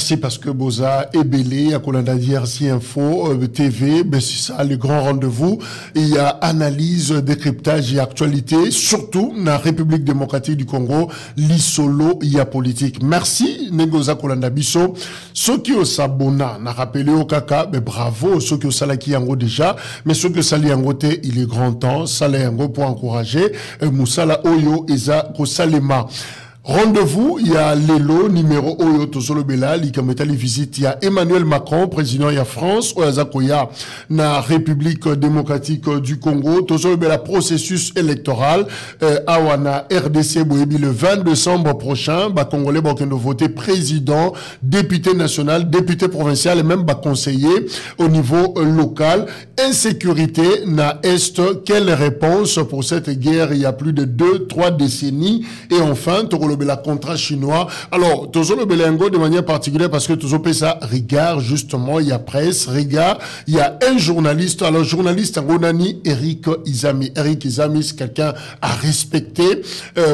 Merci parce que Boza est belé à Kolanda DRC Info TV, ben c'est ça le grand rendez-vous. Il y a analyse, décryptage et actualité, surtout dans la République démocratique du Congo, l'isolo il y a politique. Merci Negoza Kolanda Biso. Ceux qui ont s'abonné, n'a rappelé au kaka, ben bravo ceux qui ont salaki yango déjà, mais ceux qui ont sali yango te, il est grand temps, sali yango pour encourager Moussala Oyo Eza Kosalema. Rendez-vous, il y a Lelo, numéro Oyo Tozolo Bela, l'Ikametali visite, il y a Emmanuel Macron, président, il y a France, Oyazakoya, na République démocratique du Congo, Tozolo Bela, processus électoral, Awana, RDC, Boyebi, le 20 décembre prochain, bah, Congolais, bah, qui nous voter président, député national, député provincial et même, bah, conseiller au niveau local. Insécurité, na Est, quelle réponse pour cette guerre il y a plus de 2-3 décennies? Et enfin, la contrat chinois. Alors, toujours le Belengo de manière particulière parce que toujours ça regard justement, il y a presse, regard, il y a un journaliste. Alors, journaliste Ngonani, Eric Izami. Eric Izami, c'est quelqu'un à respecter.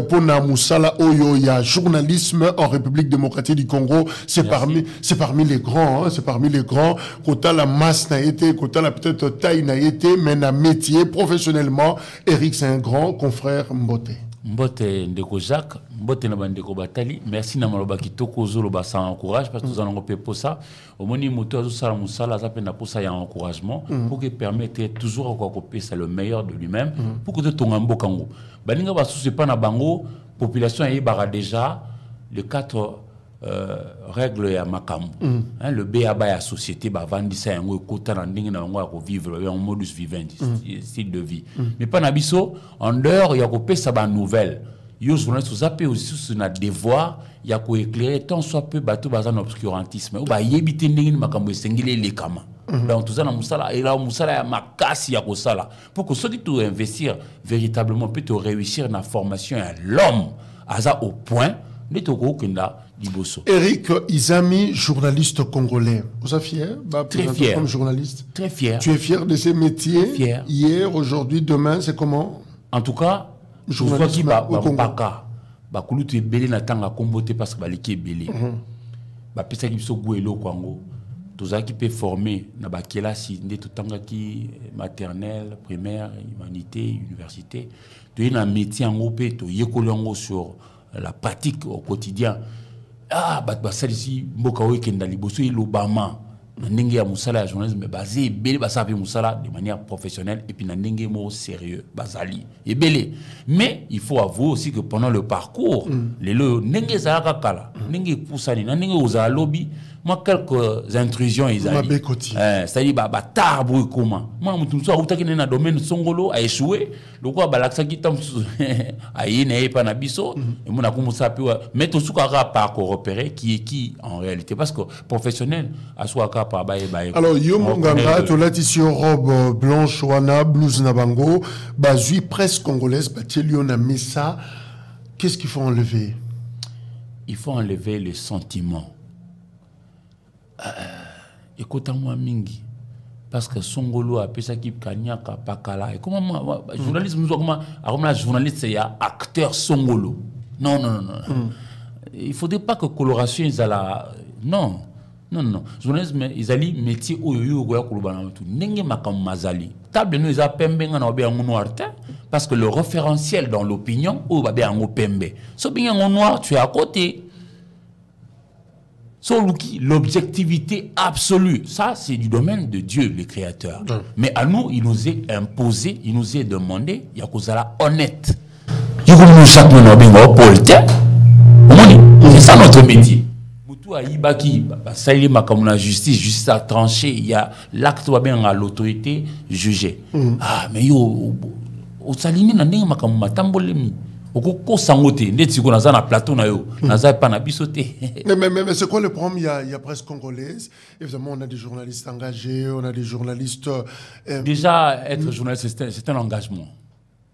Pour Namoussala Oyo, il y a journalisme en République démocratique du Congo. C'est parmi les grands, hein, c'est parmi les grands. Kota la masse n'a été, kota la peut-être taille n'a été, mais na métier, professionnellement, Eric, c'est un grand confrère Mbote. Mbote Ndeko Jacques, Mbote Nabandeko Batali, merci Namaloba Kitoko Zoloba, ça encourage parce que nous allons pour ça. Au moment où moteur de Salam Moussala, ça peut pour ça il y a un encouragement pour qu'il permette toujours encore copier ça le meilleur de lui-même pour que ton ambo kango. Baninga ba sous pas na bango, population est bara déjà les 4 règles à Makambo. Le BABA à société, bah vendre ça un quota d'ending na ngo vivre un modus vivendi, style de vie. Mais pas nabiso en dehors il y a copier ça ba nouvelle. Yo journaliste vous appelez aussi sur notre devoir, il y a ko éclairer tant soit peu bateau bazan obscurantisme ou ba yebite ndingi makambo sengile les kama. Donc tout ça na musala et là musala ya makasi ya ko sala pour que ceux qui tu investir véritablement peut te réussir na formation à l'homme à ça au point de toko kenda. Eric Izami, journaliste congolais. Vous êtes fier? Très fier. Comme journaliste. Très fier. Tu es fier de ces métiers? Fier. Hier, aujourd'hui, demain, c'est comment? En tout cas, je vois qu'il va baka. Ba kulu tu es belé na tanga kombote parce que ba liki est belé. Ba pesa ki so guelo kwango. Toza qui peut former na ba kelasi nde to tanga ki maternelle, primaire, humanité, université. Tu es na métier en opé to yekolongo sur la pratique au quotidien. Ah, bah ça ici, mboka weekend liboso il Obama, n'engé ya musala ya journalisme basé belé bah ça fait musala de manière professionnelle et puis n'engé mo sérieux basali et belé. Mais il faut avouer aussi que pendant le parcours, les le n'engé za kala, n'engé poussani, n'engé oza lobby, moi quelques intrusions ils a dit. C'est-à-dire bah tarbu comment. Moi mutu so utaki na domaine songolo a échoué, le quoi balaksa ki tam ayi na pas na biso et mon akumusa pe mais tout suka parcours repéré qui est qui en réalité parce que professionnel à soi par baye. Alors yo monganga to là ici robe blanche wana blouse nabango bazui presse congolaise batelio na messa. Qu'est-ce qu'il faut enlever? Il faut enlever le sentiment. Écoute-moi mingi parce que songolo a pesa ki kanyaka pakala et comment moi journaliste nous comment la journaliste c'est acteur songolo non il faudrait pas que coloration ils la non journalisme ils allaient métier oyo goya kulubana tout nenge makam mazali table nous ils a pembe ngana obe en noir parce que le référentiel dans l'opinion ou ba be en pembe so bien en noir tu es à côté. L'objectivité absolue, ça c'est du domaine de Dieu, le Créateur. Mais à nous, il nous est imposé, il nous est demandé, il y a cause là honnête. C'est ça notre métier. Ça y est, comme la justice a tranché, il y a l'acte bien à l'autorité jugée. Ah, mais yo, au salimi n'a pas comme ma tambolemi. Mais c'est quoi le problème? Il y a presse congolaise. Évidemment, on a des journalistes engagés, on a des journalistes. Déjà, être journaliste, c'est un engagement.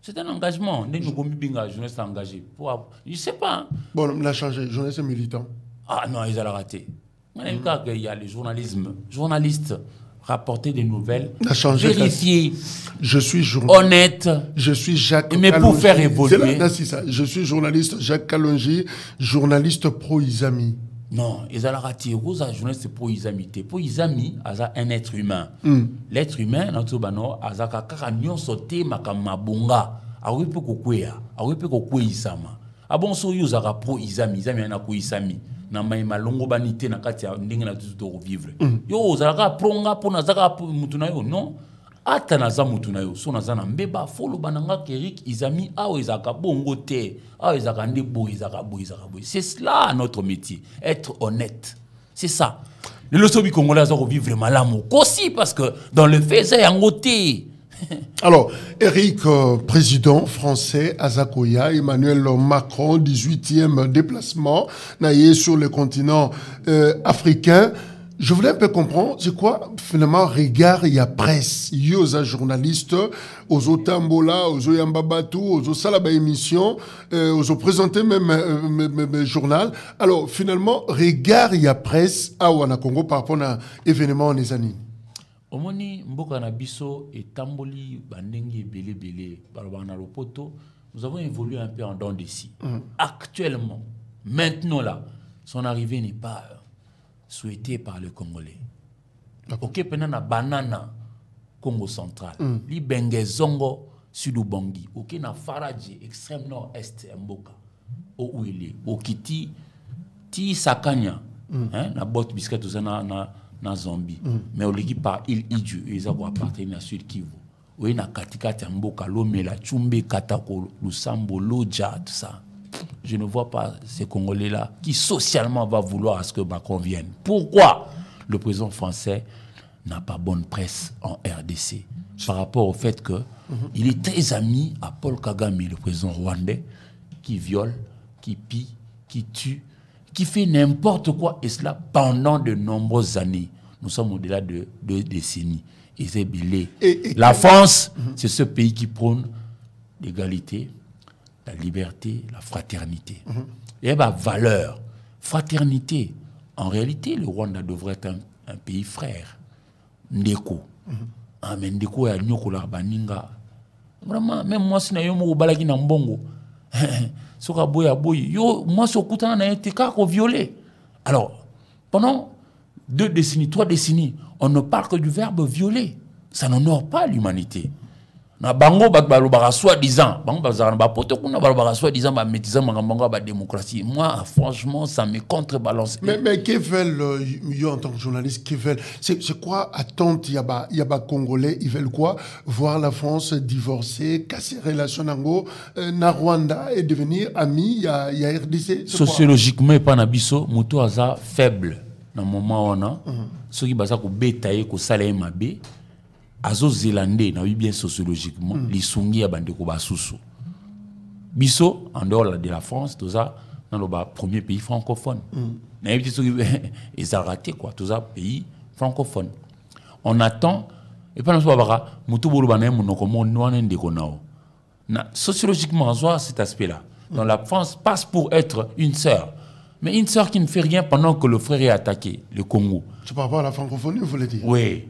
C'est un engagement. Nous sommes journalistes engagés. Je ne sais pas. Bon, on a changé. Journaliste militant. Ah non, ils ont raté. Il y a le journalisme. Journaliste. Rapporter des nouvelles, vérifier, je suis honnête, je suis Jacques mais pour faire évoluer. C'est ça. Je suis journaliste Jacques Kalonji, journaliste pro Izami. Non, ils ont la raté. Rose à journaliste pour les amis. Pour les amis, un être humain. L'être humain, notre bano, azaka kakanyon sauté makamabonga. Awi pe kokwea, awi pe kokwe isama. Abon so yuzaka pro izami, izami ana ko isami. Na maima longo banité na kati ya ndenge na tuto revivre. Yo zaka pronga po na zaka mutuna yo, non? Ata na za mutuna yo, so na za na mbeba folo bananga kerik izami awo izaka bongo te, awo izaka ndebo izaka bo. C'est cela notre métier, être honnête. C'est ça. Le losobi congolais a revivre malamu aussi parce que dans le fait c'est yangoté. Alors, Eric, président français, Azakoya, Emmanuel Macron, 18e déplacement, naïe sur le continent africain. Je voulais un peu comprendre, c'est quoi finalement regard il y a presse, il y a journalistes, aux Otambola, aux Oyambabatu, aux Salaba émission, aux présenter même journal. Alors finalement regard il y a presse à Ouanakongo par rapport à l'événement en Ezani. Omoni mboka na biso et tamboli bandengi belé balobana lopoto, nous avons évolué un peu en dents d'ici. Actuellement, maintenant là, son arrivée n'est pas souhaité par le Congolais. Ok, pendant na banana Congo central, li Bengue Zongo Sud-Ubangi, ok na Faradji extrême nord-est mboka, o uele, o kiti ti Sakanya, hein, na bot biscuit tout ça na Zambie, mais au ligi par il Idju, ils ont appartenu à Sud Kivu. Oui na katikati mboka Lomela, Tchumbe, Katako, Lusambo, Lodja, tout ça. Je ne vois pas ces Congolais-là qui socialement va vouloir à ce que Macron vienne. Pourquoi le président français n'a pas bonne presse en RDC par rapport au fait qu'il est très ami à Paul Kagame, le président rwandais, qui viole, qui pille, qui tue, qui fait n'importe quoi, et cela pendant de nombreuses années. Nous sommes au-delà de 2 décennies. Et c'est bilé. La France, c'est ce pays qui prône l'égalité, la liberté, la fraternité. Et bien, valeur, fraternité. En réalité, le Rwanda devrait être un pays frère. Ndeko. Mais Ndeko ya nyoko la baninga. Vraiment, même moi, si na yomo balagi na mbongo. Soka boya boy. Yo, moi, so kutana na été kako violé. Alors, pendant 2 décennies, 3 décennies, on ne parle que du verbe violer. Ça n'honore pas l'humanité. Na bango balobara soi-disant bango bazana ba poto kuna balobara soi-disant ba métisant bango ba démocratie. Moi franchement ça me contrebalance. Mais que veulent yo en tant que journaliste, que veulent c'est quoi attente y a ba congolais, ils veulent quoi? Voir la France divorcer, casser relation nango na Rwanda et devenir ami y a RDC. Sociologiquement pas na biso moto aza faible na moment wana ceux qui baza ko betailler ko sala mabe azo zélandais na bien sociologiquement les sungi ya bandeko basusu biso en dehors de la France tout ça dans le premier pays francophone na yebiti soki ils ont raté quoi tout ça pays francophone on attend et pas nous babaka mutu bolo bana monoko monwana ndeko nao na sociologiquement on cet aspect là dans la France passe pour être une sœur. Mais une sœur qui ne fait rien pendant que le frère est attaqué, le Congo. C'est par rapport à la francophonie, vous voulez dire? Oui.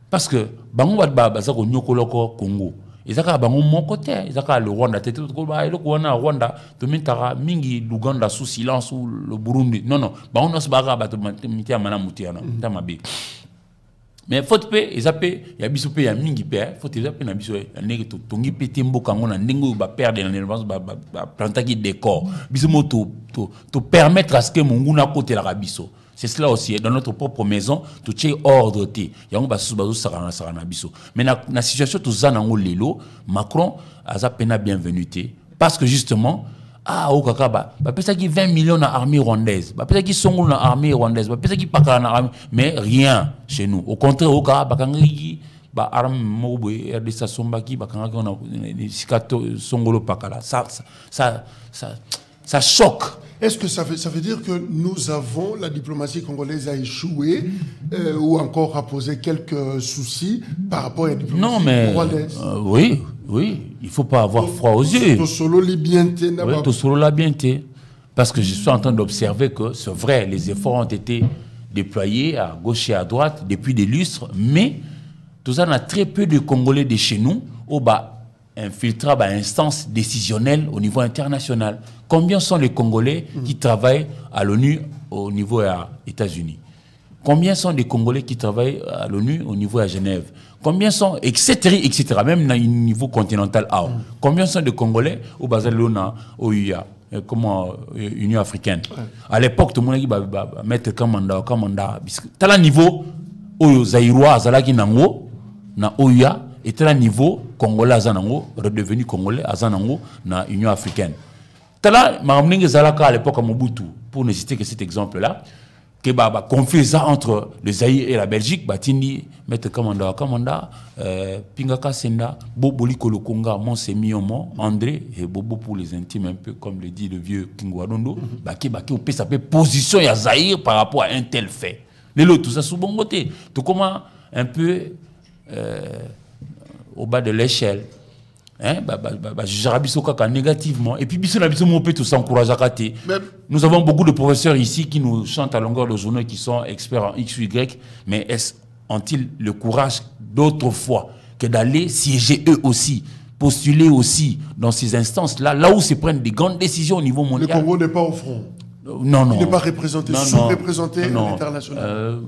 Parce que bango badba ko nyokoloko Congo. Ezaka bango mon côté, ezaka le Rwanda tete ko ba le Rwanda to mintara mingi l'Ouganda sous silence ou le Burundi. Non, bango no sbara ba to mitia mana mutiana, tamabe. Mais faut pe ezape ya biso pe ya mingi pe, faut ezape na biso ndenge to tongi pete mboka ngona ndenge ba perdre na élevage ba plantaki décor. Biso moto to permettre à ce que monguna côté la biso. C'est cela aussi, dans notre propre maison, tout est ordre. Mais dans la situation, tout ça, Macron a pena bienvenuté. Parce que justement, peut-être qu'il y a 20 millions d'armées rwandaises, peut-être qu'ils sont dans l'armée rwandaise, peut-être qu'ils sont dans l'armée, mais rien chez nous. Au contraire, ça choque. Est-ce que ça veut dire que nous avons, la diplomatie congolaise a échoué ou encore a posé quelques soucis par rapport à la diplomatie rwandaise? Oui, il ne faut pas avoir froid aux yeux. Parce que je suis en train d'observer que c'est vrai, les efforts ont été déployés à gauche et à droite depuis des lustres, mais tout ça, on a très peu de Congolais de chez nous au bas. Infiltré par instance décisionnelle au niveau international. Combien sont les Congolais qui travaillent à l'ONU au niveau des États-Unis? Combien sont des Congolais qui travaillent à l'ONU au niveau à Genève? Combien sont, etc., même au niveau continental? Combien sont de Congolais au Bazalona, au UA, comme Union africaine? À l'époque, tout le monde dit mettre Kamanda. Tel niveau, au Zaïrois, Azalaki Nango, na OUA, et tel niveau, Congolais Azanango, redevenu Congolais Azanango, na Union africaine. Tel là, Zalaka à l'époque à Mobutu, pour ne citer que cet exemple-là, que conflit ça entre le Zaïre et la Belgique, Batini, Maître Kamanda, Pingaka Senda, Boboli Kolokonga, Monsemi Omo, André, et Bobo pour les intimes, un peu comme le dit le vieux Kingwadondo, Baki, ça peut position à Zaïre par rapport à un tel fait. Les lots, tout ça sous bon côté. Tout comment un peu au bas de l'échelle. Négativement. Et puis, tout s'encourage à rater. Nous avons beaucoup de professeurs ici qui nous chantent à longueur de journée, qui sont experts en X ou Y, mais ont-ils le courage d'autrefois que d'aller siéger eux aussi, postuler aussi dans ces instances-là, là où se prennent des grandes décisions au niveau mondial? Le Congo n'est pas au front. Non. Il n'est pas représenté, sous-représenté à l'international.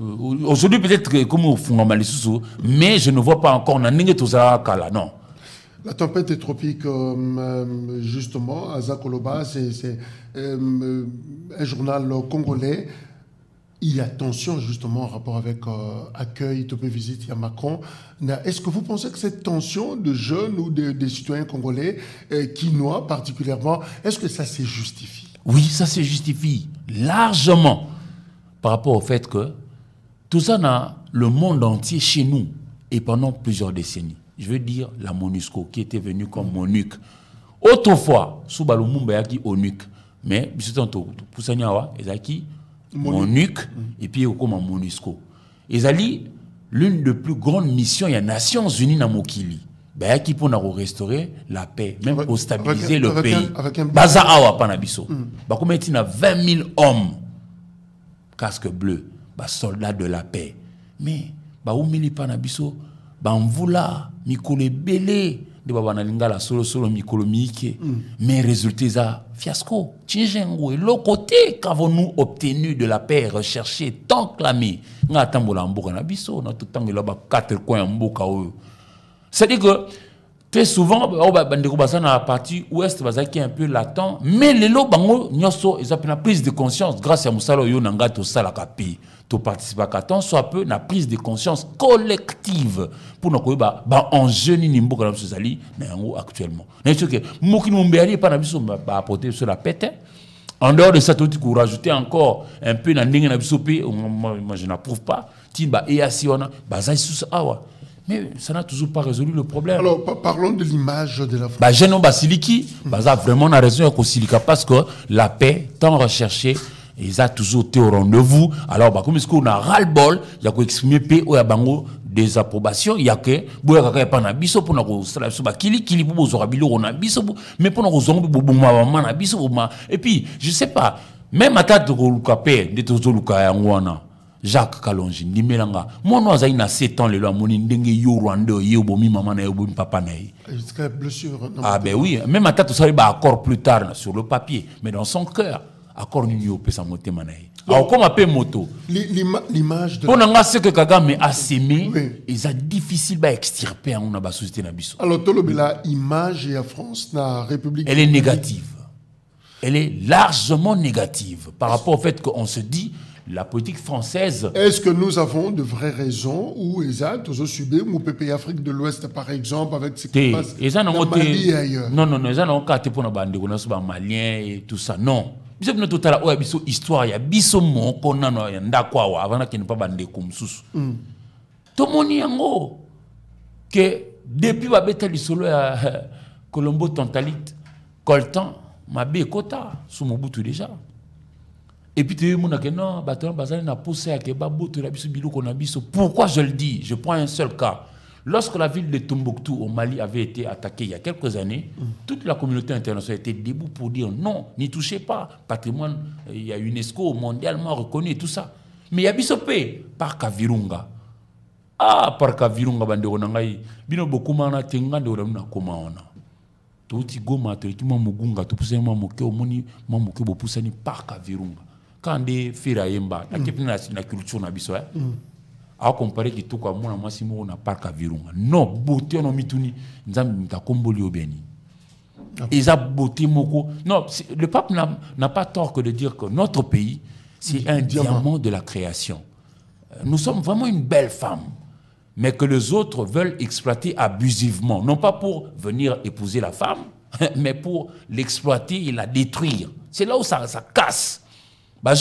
Aujourd'hui, peut-être comme au fond, mais je ne vois pas encore. Non. La tempête tropique, justement, à Zakoloba, c'est un journal congolais. Il y a tension, justement, en rapport avec accueil, Topé Visite, il y a Macron. Est-ce que vous pensez que cette tension de jeunes ou des citoyens congolais, quinois particulièrement, est-ce que ça se justifie? Oui, ça se justifie largement par rapport au fait que tout ça dans le monde entier chez nous et pendant plusieurs décennies. Je veux dire la MONUSCO qui était venue comme MONUC. Autrefois, sous Balumumba yaki ONUC, mais bisotanto Poussanyawa ezaki MONUC et puis comme MONUSCO. Ezali l'une des plus grandes missions des Nations Unies na Mokili. Bayaki pour restaurer la paix, même pour stabiliser le pays. Baza awa panabiso. Bakome tina 20 000 hommes casque bleu, soldats de la paix. Mais ba umili panabiso Bamvula, Mikolo belé, de Babanalinga la solo Mikolo Mike, mais résultat ça fiasco. Tchingengo et l'autre côté qu'avons-nous obtenu de la paix recherchée tant clamée. Nga tambola mboka na biso, na tout temps il y a 4 coins mboka. C'est-à-dire que très souvent, dans la partie ouest, qui est un peu latent, mais les lots bango nyoso ils ont une prise de conscience grâce à Moussalo yo nanga to salakapi. To participer à Katon, soit peu na prise de conscience collective pour nous koyeba ba enjeu ni mboka na sozali na yango actuellement. Na sûr que moki mumbeli pa na biso ba apporter sur la pète. En dehors de ça, tu peux rajouter encore un peu na ndenge na biso pe, moi je n'approuve pas. Ti ba EAC on a bazai sous awa. Mais ça n'a toujours pas résolu le problème. Alors, parlons de l'image de la France. Bah, Geno Basiliki, bah, vraiment, on a raison avec Osilika parce que la paix, tant recherchée, ils ont toujours été au rendez-vous. Alors, bah, comme est-ce qu'on a ras-le-bol, il y a qu'à exprimer paix ou à bango des approbations, il y a que, bon, il y a pas d'abisso pour nous, kili pour nous, on a bisso, mais pour nous, on a bisso, et puis, je sais pas, même à tête de Lukape, de Tozoluka Yangwana. Jacques Kalonji, Nimelanga. Moi, nous avons 7 ans, les lois, mon indenge yo Rwanda, yo bomi maman, yo bomi papa naï. Ah, ben oui, même à tête, ça va accord plus tard sur le papier, mais dans son cœur, accord n'yo peut s'en monter manaï. Alors, comme appelle moto. L'image de. Pour nous, ce que Kagame a sémé, il est difficile d'extirper en la société nabiso. Alors, la image de la France, la République. Elle est négative. Elle est largement négative par rapport au fait qu'on se dit. La politique française. Est-ce que nous avons de vraies raisons où exact aux subé ou PP Afrique de l'Ouest par exemple avec ce qui passe en Mali et ailleurs? Non, ils ont été pour nos Maliens et tout ça. Non. Vous savez tout à l'heure, il y a une histoire, il y a biso mon qu'on a ndakwa avant qu'il ne pas bande comme sous. Tout le monde y a que depuis la bête du solo à Colombo Tantalite, Coltan, ma bé Kota sous mon bout déjà. Et puis tu dis que non, pourquoi je le dis? Je prends un seul cas. Lorsque la ville de Tombouctou au Mali avait été attaquée il y a quelques années, toute la communauté internationale était debout pour dire non, n'y touchez pas. Patrimoine, il y a UNESCO mondialement reconnu et tout ça. Mais il y a Bissopé, par Kavirunga. Ah, par Kavirunga, Banderonangaï. Bino Bokumana, Tenga de Ramna Komaona. Tout Goma, Mugunga, tout poussé, Mamoke, Omoni, Mamoke, Bopoussani, par Kavirunga. quand des Firayemba, la culture na biso, a comparé que tout comme moi, si moi on a pas qu'à Virunga. Non, beauté on a mis tout ni, nzambi ta komboli obeni. Ils ont beauté moko. Non, le pape n'a pas tort que de dire que notre pays, c'est un diamant de la création. Nous sommes vraiment une belle femme, mais que les autres veulent exploiter abusivement, non pas pour venir épouser la femme, mais pour l'exploiter et la détruire. C'est là où ça casse. Mais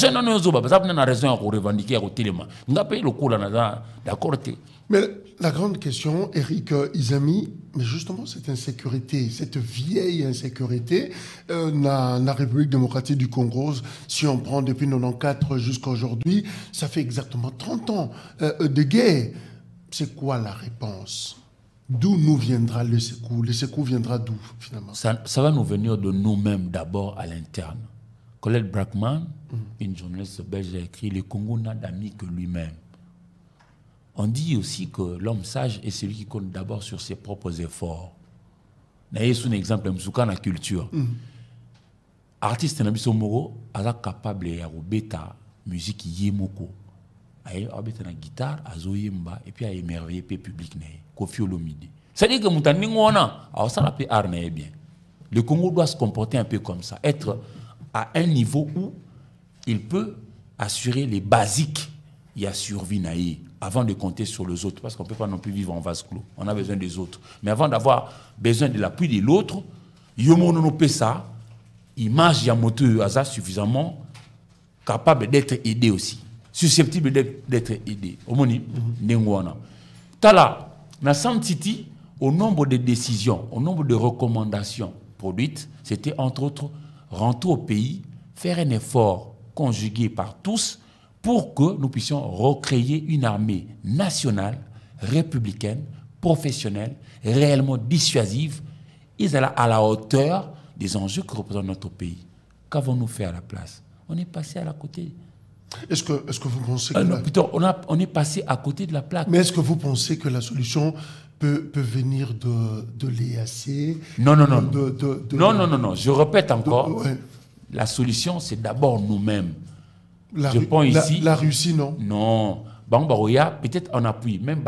la grande question, Eric Izami, mais justement cette insécurité, cette vieille insécurité, la République démocratique du Congo, si on prend depuis 1994 jusqu'à aujourd'hui, ça fait exactement 30 ans de guerre. C'est quoi la réponse? D'où nous viendra le secours? Le secours viendra d'où finalement? Ça va nous venir de nous-mêmes d'abord à l'interne. Colette Brackman, une journaliste belge, a écrit « Le Congo n'a d'amis que lui-même ». On dit aussi que l'homme sage est celui qui compte d'abord sur ses propres efforts. C'est un exemple de la culture. Artiste Nabiso Moro est capable de faire musique yémoko. Il a fait une guitare, azoyemba et puis il a émerveillé le public. Kofi Olomide. C'est-à-dire que le Congo doit se comporter un peu comme ça, être à un niveau où il peut assurer les basiques. Il y a survie avant de compter sur les autres, parce qu'on ne peut pas non plus vivre en vase clos. On a besoin des autres. Mais avant d'avoir besoin de l'appui de l'autre, ça, image Yamoto Aza suffisamment capable d'être aidé aussi, susceptible d'être aidé. Tala, na City, au nombre de décisions, au nombre de recommandations produites, c'était entre autres rentrer au pays, faire un effort conjugué par tous pour que nous puissions recréer une armée nationale, républicaine, professionnelle, réellement dissuasive, et à la hauteur des enjeux que représente notre pays. Qu'avons-nous fait à la place? On est passé à la côté. Est-ce que vous pensez que non, plutôt, on est passé à côté de la plaque. Mais est-ce que vous pensez que la solution peut venir de l'EAC? Non. Non. Je répète encore. La solution, c'est d'abord nous-mêmes. Je pense ici. La Russie, non? Non. Peut-être en appui. Même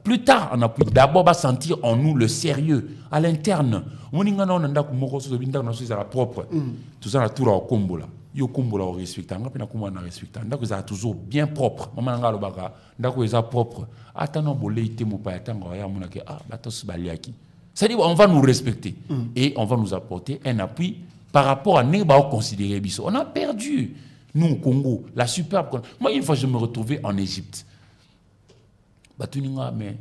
plus tard, en appui. D'abord, on va sentir en nous le sérieux. À l'interne. On a propre. Tout ça, on a tout au combo là. Yo combo là, on respecte. On respecte. On a toujours bien propre. On a propre. Attends, c'est-à-dire, on va nous respecter. Et on va nous apporter un appui par rapport à Neba considérer Bisso. On a perdu. Nous, au Congo, la superbe. Moi, une fois, je me retrouvais en Égypte. Mais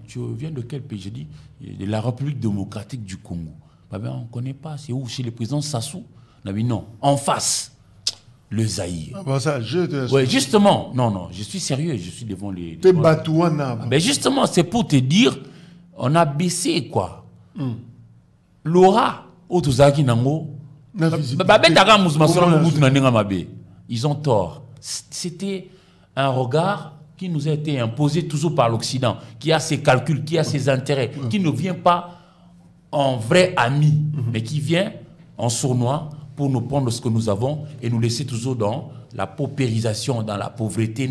tu viens de quel pays? J'ai dit, de la République démocratique du Congo. On ne connaît pas. C'est où? Chez le président Sassou? On a dit non. En face, le Zaïre. Oui, justement. Non, je suis sérieux. Je suis devant les. Mais justement, c'est pour te dire, on a baissé, quoi. L'aura, Otuzaki Nango. Ils ont tort. C'était un regard qui nous a été imposé toujours par l'Occident, qui a ses calculs, qui a ses intérêts, qui ne vient pas en vrai ami, mais qui vient en sournois pour nous prendre ce que nous avons et nous laisser toujours dans la paupérisation, dans la pauvreté.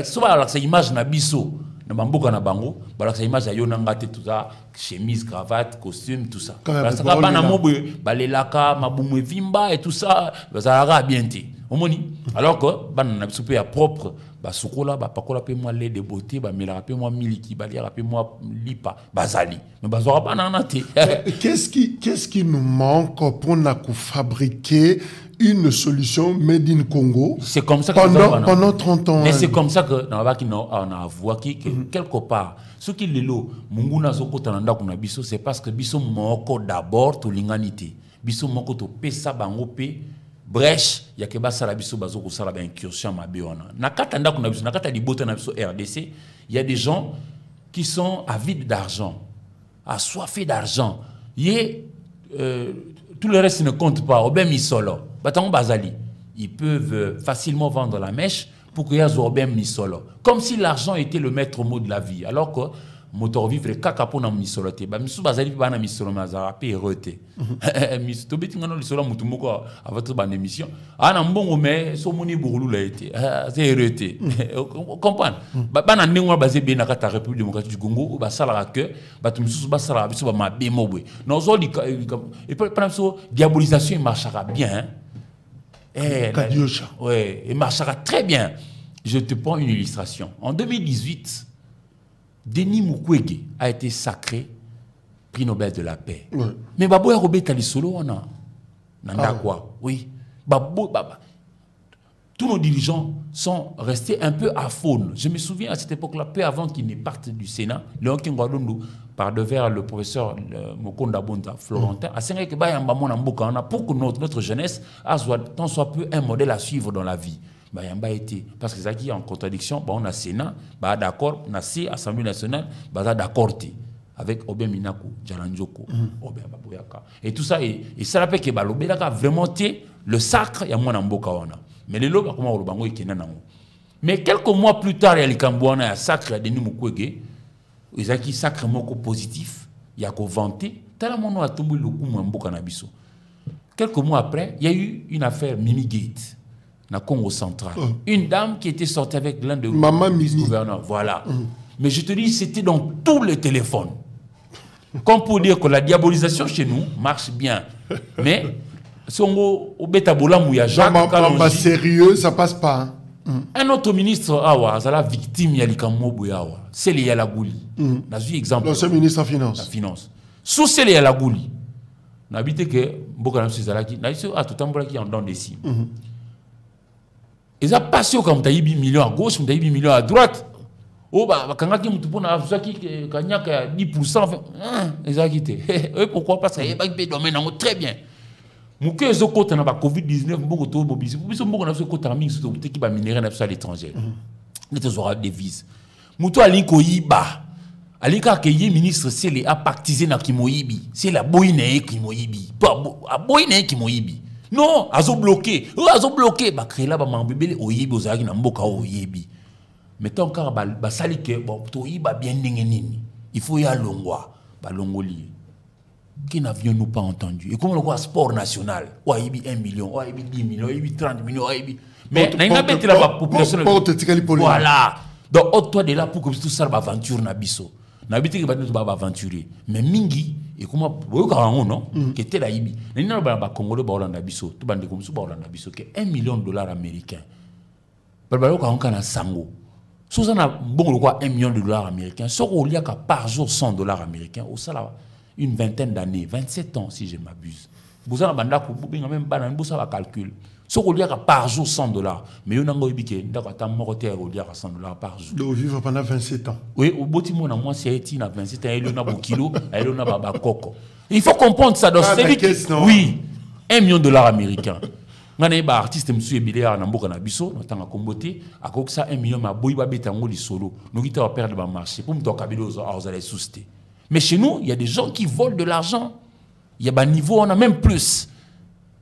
C'est image Nabiso. C'est image de tout ça, chemise, cravate, costume, tout ça. Et tout ça, alors que est propre, de beauté, miliki, lipa, bazali. Qu'est-ce qui nous manque pour fabriquer une solution made in Congo? C'est comme ça que pendant 30 ans. Mais c'est comme ça que on a avoué que quelque part, ce qui est là, c'est parce que biso moko d'abord to linganité. Biso moko to pesa bango pe brèche ya ke basala biso bazo ko sala ba incursion mabe wana. Na kata ndako na biso, na kata libota na biso RDC, il y a des gens qui sont avides d'argent, assoiffés d'argent. Tout le reste ne compte pas. Ils peuvent facilement vendre la mèche pour qu'il y ait Zorbem Nisolo. Comme si l'argent était le maître mot de la vie. Alors que moteur vivre kaka pona misolote ba misu bazali bana misolo mazara pe rete misu to beti ngano lisolo mutu moko avant ba émission ana mbongo mais so moni bourulu la été c'est rete comprendre bana ndengwa bazé bien na kata République démocratique du Congo ba sala que ba tu misu ba sala biso ba mabe mobwe non zo et par exemple diabolisation marchera bien ouais et marchera très bien. Je te prends une illustration en 2018. Denis Mukwege a été sacré prix Nobel de la paix. Ouais. Mais Baboya Robert Talisolo, on a. Quoi? Oui. Tous nos dirigeants sont restés un peu à faune. Je me souviens à cette époque-là, peu avant qu'ils ne partent du Sénat, Léon Kingwadondu, par devers le professeur Mokonda Bonta, Florentin, a signé que pour que notre jeunesse tant soit peu un modèle à suivre dans la vie. Bayamba été parce que ça qui est en contradiction, on a Sénat, d'accord, on a C, Assemblée nationale, d'accord avec Obé Minaku, Jalanjoko, Obé Baboyaka. Et tout ça, et ça rappelle que Balobelaka a vraiment été le sacre, il y a moins d'amboka. Mais les lobes, comment on le mais quelques mois plus tard, il y a le Cambouana, il y a sacre de Mukwege, il y a qui sacre moko positif, il y a qu'au vanté, tellement on a tombé le coup m'amboka nabiso. Quelques mois après, il y a eu une affaire Mimi Gate. Na Congo central. Une dame qui était sortie avec l'un de nos gouverneurs. Voilà. Mais je te dis, c'était dans tous les téléphones. Comme pour dire que la diabolisation chez nous marche bien. Mais, si on au Betabola Mouya, Jacques Kalonji, sérieux, ça passe pas. Un autre ministre, c'est la victime, Yalikambo Bouyawa. C'est le Yalagouli. N'a vu exemple. L'ancien ministre en finance. La finance. Sous c'est le Yalagouli. N'a habité que Bokanam Sizalaki, n'a vu à tout temps qui en donne des cimes. Ils ont passé comme tu as 8 millions à gauche, tu as 8 millions à droite. Oh, bah, quand tu as 10%, ils ont quitté. Pourquoi? Parce qu'il y a des domaines très bien. Mouké est au côté de la Covid-19, beaucoup de mobilisés. Beaucoup de côté de la qui va minérer à l'étranger. Les aura des vises. Moutou Alinko Iba. Alika Keye, ministre, c'est les apactisés dans Kimoyibi. C'est la boïne Kimoyibi. Pas boïne Kimoyibi. Non, azo bloqué. Azo bloqué. Bah créer là, bah m'embébé oyebi ozaki na mboka oyebi. Mais tant qu'à bah sali que bon to iba bien nini. Il faut y aller longwa, bah longoli. Qui n'avions-nous pas entendu? Et comme on voit sport national, oyebi 1 million, oyebi 10 millions, oyebi 30 millions, oyebi. Mais n'a pas été la population. Voilà. Donc toi de là pour que tout ça va aventure na biso. Na biti que va aventurer. Mais mingi et comment vous non qui était là ibi nina ba congolais ba Hollande biso to bande comme so ba Hollande biso que $1 million américains ba ka on kana sango so ça na bon quoi $1 million américains so ko lia ka par jour $100 américains au sala une vingtaine d'années 27 ans si je m'abuse bozana banda ko binga même bana bosa ba calcul so ko lia ka par jour $100 mais yo nango ibike ndaka ta moko te ko lia ka $100 par jour donc vivre pendant 27 ans oui au botimo na moi c'est eti na 27 ans et na bo kilo et na ba koko il faut comprendre ça donc c'est oui $1 million américains ngana ba artiste monsieur Ebilia na mboka na biso na tanga kombote akokisa 1 million ma boyi ba betango li solo no kita va perdre ba marché pour mto kabilo aux allez souster mais chez nous il y a des gens qui volent de l'argent il y a ba niveau on a même plus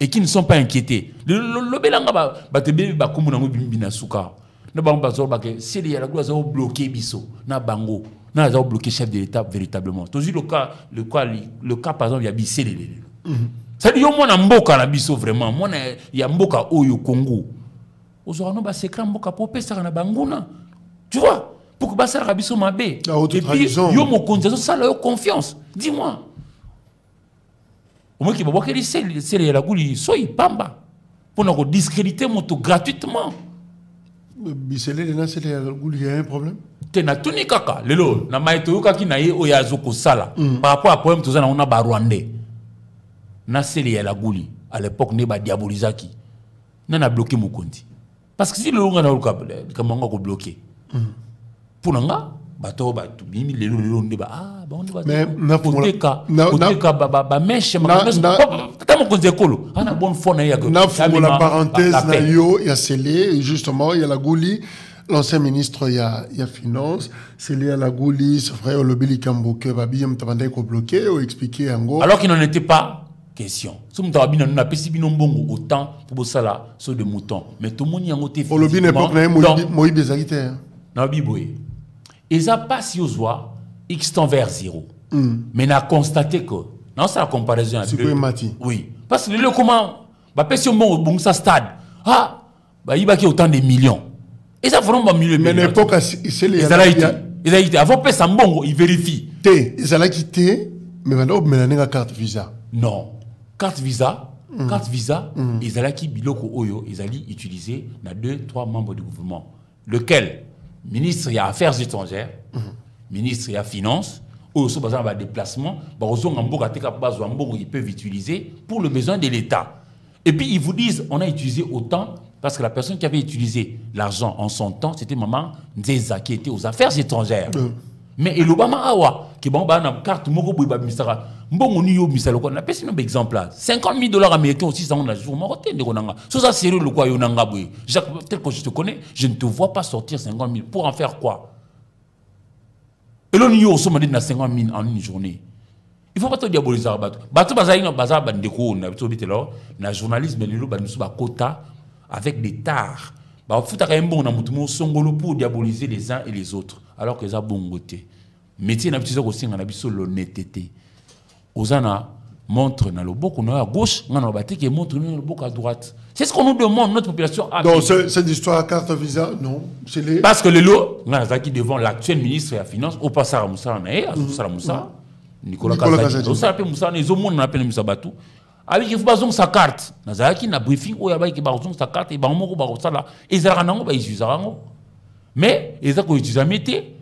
et qui ne sont pas inquiétés. Le belanga ba te be ba kumu na ngobimbi na suka. Na ba bazo ba ke c'est les la gloire za bloquer biso na bango. Na za bloquer chef de l'état véritablement. Toujours le cas par exemple il y a bissé les. Ça dit yo mona mboka na biso vraiment. Mona ya mboka oyo Congo. Ozora no ba secret mboka pour pesa na banguna. Tu vois? Pour que ba ça ra biso mabe. Et puis yo mo konza ça la confiance. Dis-moi. Moi qui va voir que c'est la gouli soy pamba pour nous discréditer moto gratuitement. Bisele lena c'est la gouli il y a un problème. Tena tuni kaka lelo na maito kaki na ye oyazo ko sala par rapport à problème tous on a ba rwandais. Na c'est la gouli à l'époque ne ba diabolisaki. Na bloqué mon compte. Parce que si le on a le comment on ko bloquer. Pour nga bato batu bimi lelo nde ba on va mais na mèche tamo konzekolo ana bonne fond na yako na pour la parenthèse na yo ya scellé justement il y a la Gouli l'ancien ministre il y a finance c'est lié à la Gouli c'est vrai le Bili Kamboke va bien t'abandonner ko bloquer ou expliquer en gros alors qu'il n'en était pas question so mta bino na pesi bino mbongo autant pour ça sur de moutons mais tout monde y en été pour le bien époque na Moïse Bezagité na biboye. Et ça passe aux oies, X tend vers 0. Mais on a constaté que, non, c'est la comparaison à deux. Oui. Parce que le comment, bah, si on bon ça stade, bah, il va y autant de millions. Et ça, vraiment, mieux. Mais à l'époque, c'est les. Ils ont été. Avant, ça bon, ils vérifient. Ils ont quitté, mais maintenant, on a une carte Visa. Non. Carte Visa, ils ont qui biloko oyo, ils allaient utiliser dans 2-3 membres du gouvernement. Lequel? Ministre, il y a Affaires étrangères, ministre, il y a Finances, ou sur un déplacement, ils peuvent utiliser pour le besoin de l'État. Et puis ils vous disent, on a utilisé autant, parce que la personne qui avait utilisé l'argent en son temps, c'était Maman Nzeza, qui était aux Affaires étrangères. Mais et l'Obama Awa, qui est une carte, bon, on a un exemple là. $50,000 américains aussi, ça on a toujours maroté. Si ça sérieux, le quoi, Jacques, tel que je te connais, je ne te vois pas sortir 50,000. Pour en faire quoi? Et là, nous sommes à 50,000 en une journée. Il ne faut pas te diaboliser. Bateau Bazaïna Bazar Bandeko, on a journalisme, mais nous sommes à quota avec des tares. Il faut pour diaboliser les uns et les autres. Alors que ça bon côté. Métier n'a pas aussi l'honnêteté. Ozana montre dans le bok à gauche, on a battu qui montre dans le bok à droite. C'est ce qu'on nous demande, notre population. Donc cette histoire à carte Visa, non. Parce que les lots, on a qui devant l'actuel ministre de la Finance, au passage à Moussa, Nicolas Kazadi. On s'appelle Moussa, les hommes on appelle Moussa Batou. Avec il faut pas sa carte. Nazaki na briefing où il y a qui bazon sa carte et ba mo ba ça là. Ils arango ba ils mais ils a ko utiliser mété.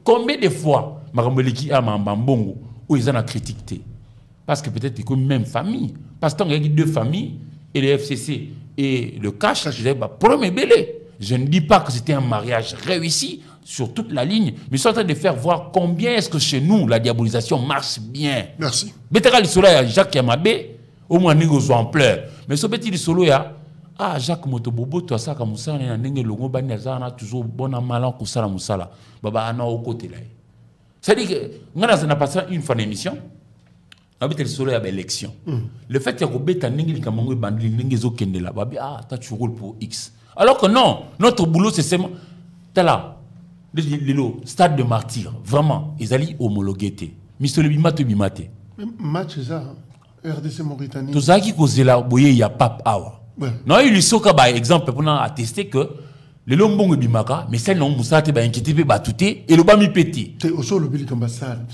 Combien de fois Maramboliki a Mbongo où ils en ont critiqué parce que peut-être que même famille parce que tant qu'il y a deux familles et le FCC et le cash je disais premier belé. Je ne dis pas que c'était un mariage réussi sur toute la ligne, mais je suis en train de faire voir combien est-ce que chez nous la diabolisation marche bien. Merci. Betera le solo ya Jacques Yamabé au moins négo en pleurs. Mais ce petit solo ya Jacques Motobobo toi ça comme ça on a ndenge longo bani ça on a toujours bon en mal ko sala musala. Baba ana au côté là. C'est-à-dire que ngana ça n'a pas ça une fois d'émission. Habite le solo ya élection. Le fait que beta ndenge likamango bandi ndenge zo kende là babi ta tu roules pour X. Alors que non, notre boulot c'est seulement là. Le stade de martyr, vraiment, ils allaient homologuer. Mister le bimate bimate. Match ça, RDC Mauritanie. Tout ça qui cause là, il y a pas awa. Non, il y a par exemple pour attester que le lombong bimaka, mais celle non moussa te ba inquiété be batouté et le ba mi pété. T'es au sol le bilik ambassade.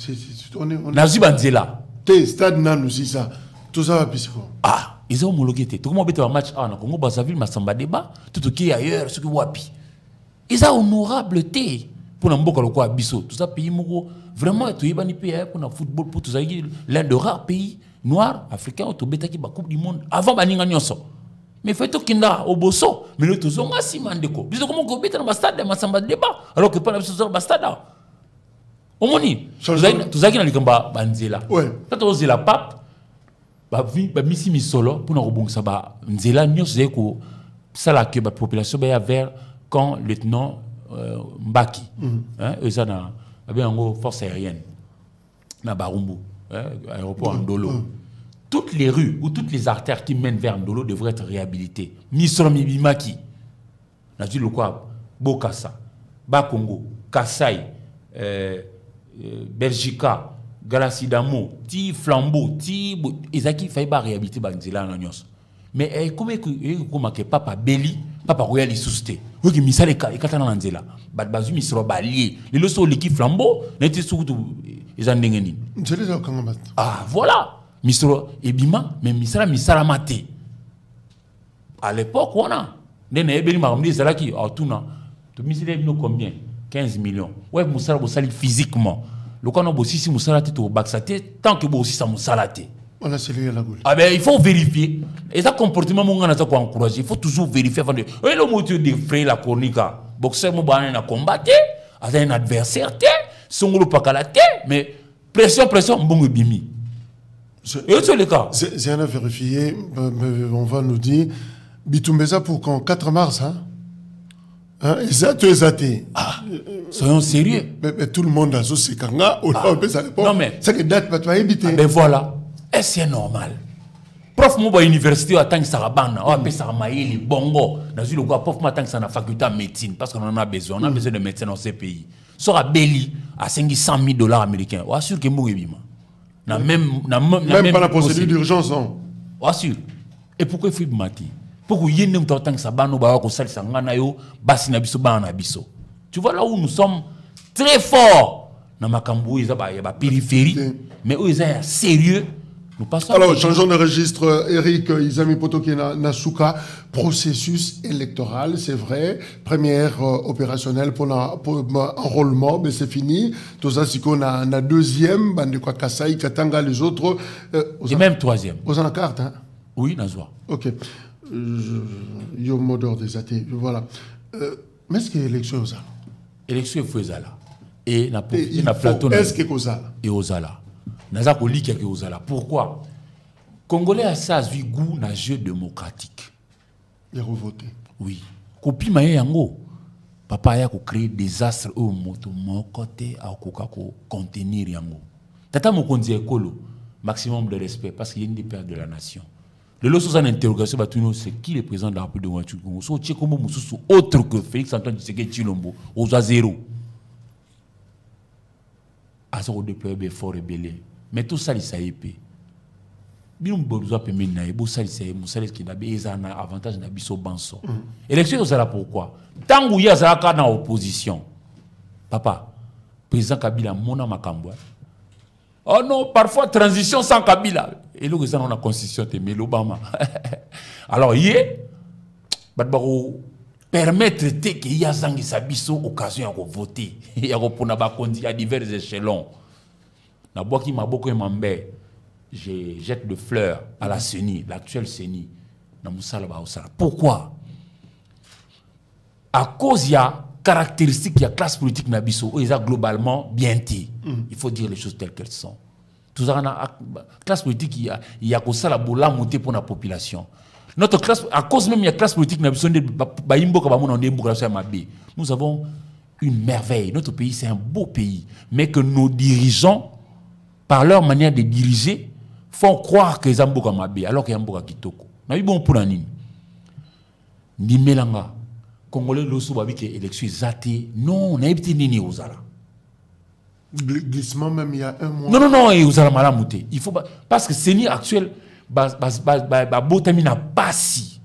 On Nazu banzela. T'es stade nan aussi ça. Tout ça va pisco. Ils ont homologué. Tout comment bête un match na Congo Brazzaville Massamba débat, tout qui ailleurs, ce que wapi. Ils ont honorable té. Pour n'importe quoi biso tout ça pays moko vraiment tout yebani pays pour le football pour tout ça l'un des rares pays noirs africains au beta qui ba coupe du monde avant baninga nyonso mais fait to kinda au bosso mais le tout zonga simandeko biso comment ko beta na stade masamba débat alors que pas na biso ba stade omoni tout ça qui na likamba banzela quand on zela pape ba misi misolo pour na robongisa ba nzela nyonso zeko sala que ba population ba vers quand lieutenant Mbaki, eux ont force aérienne, na Barumbu, aéroport Ndolo. Toutes les rues ou toutes les artères qui mènent vers Ndolo devraient être réhabilitées. Misromi Bimaki, na dit le quoi, Bokassa, Bakongo, Kassai, Belgica, Galacidamo, Ti Flambeau, Ti Ezaki Faiba réhabiliter Banzela en Agnos. Mais comment que Papa Belli, Papa Royal est sousté. Oui, mais ça les katana nanzela. Bazu mi sera balié. Les leçons l'équipe Flambeau n'était surtout ils en dengeni. Voilà. Misro ebima mais misala maté. À l'époque on a nene ebeli maramdi zalaki tuna. To misile bino combien 15 millions. Ouais musala bo sali physiquement. Le kana bo sisi musala te to baxate tant que bo aussi ça musala te. On a scellé la goule. Il faut vérifier. Et ça comportement mon gars quoi encourager. Il faut toujours vérifier avant de. Et le motif de frais la chronique. Boxeur mon ban a combattu, a un adversaire té, son gros pas calaté, mais pression bon bimi. Et c'est le cas. C'est un à vérifier. On va nous dire Bitumbeza pour quand 4 mars Soyons sérieux. Mais tout le monde a ce kanga. Non mais. C'est que date pas éviter. Ben voilà. Et c'est normal. Prof mo ba université attend sarabana, on appelle ça maïli bongo. Dans le quoi prof m'attend ça na faculté de médecine parce qu'on en a besoin. On a besoin de médecins dans ces pays. sera belli à 500 000 $ américains. Ou assure que Mouribima. Même pas la procédure d'urgence, non. Ou assure. Et pourquoi il faut mater? Pourquoi il y a un temps que ça banno ba ko sali sangana yo basi na biso ba na biso. Tu vois là où nous sommes très forts dans makambo ils ba périphérie mais eux ils sont sérieux. Nous passons. Alors changeons de registre. Eric Izami Potoki Nasuka, processus électoral, c'est vrai, première opérationnelle pour l'enrôlement, mais c'est fini. Tout ça c'est qu'on a deuxième, bande quoi Kasai, Katanga, les autres. Et même troisième. Aux en carte, hein? Oui, Nazwa. Ok. Yo modeur des athées, voilà. Mais est-ce qu'il y a élection aux ala? Élection aux ala. Et na plateau. Est-ce qu'il y a aux ala? Et aux ala. Naza ko li quelque aux ala. Pourquoi? Congolais a ça vu goût na jeu démocratique. Il a revoté. Oui. Kopi maye yango. Papa ya ko créer désastre au moto mon côté a ko contenir yango. Tata mo konzi ekolo maximum de respect parce qu'il y a une des pères de la nation. Le lot sous une interrogation, c'est qui le président de la République de Ouattara Congo? So tché comme Moussou autre que Félix Antoine Tshisekedi Tshilombo aux a zéro. À ce qu'on déploie fort et belé. Mais tout ça, il s'est épais. Bien on besoin de payer na ebo ça c'est Moussa qui n'a pas un avantage na biso banso. Élection ça là pourquoi? Tant que il y a ça dans opposition. Papa, président Kabila mona makambo. Oh non, parfois transition sans Kabila. Et là, on a la constitution de l'Obama. Alors, il permettre qu'il y a une occasion de voter. Il y a divers échelons. Je jette de fleurs à la CENI, l'actuelle CENI. Pourquoi? À cause il y a caractéristiques, il y a classe politique nabiso, ils ont globalement bien dit. Il faut dire les choses telles qu'elles sont. Tout ça, la classe politique, il y a que ça la bola monter pour la population. Notre classe, à cause même il y a classe politique nabiso, nous avons une merveille. Notre pays, c'est un beau pays, mais que nos dirigeants, par leur manière de diriger, font croire qu'ils ont beaucoup mabé, alors qu'il y a beaucoup kitoko. Nous avons bon pour la nime. Nimelanga. Congolais l'osso babi que élection zaté non on a été nini aux ala glissement même il y a un mois non et aux ala malamouté il faut parce que CENI actuel botamina passi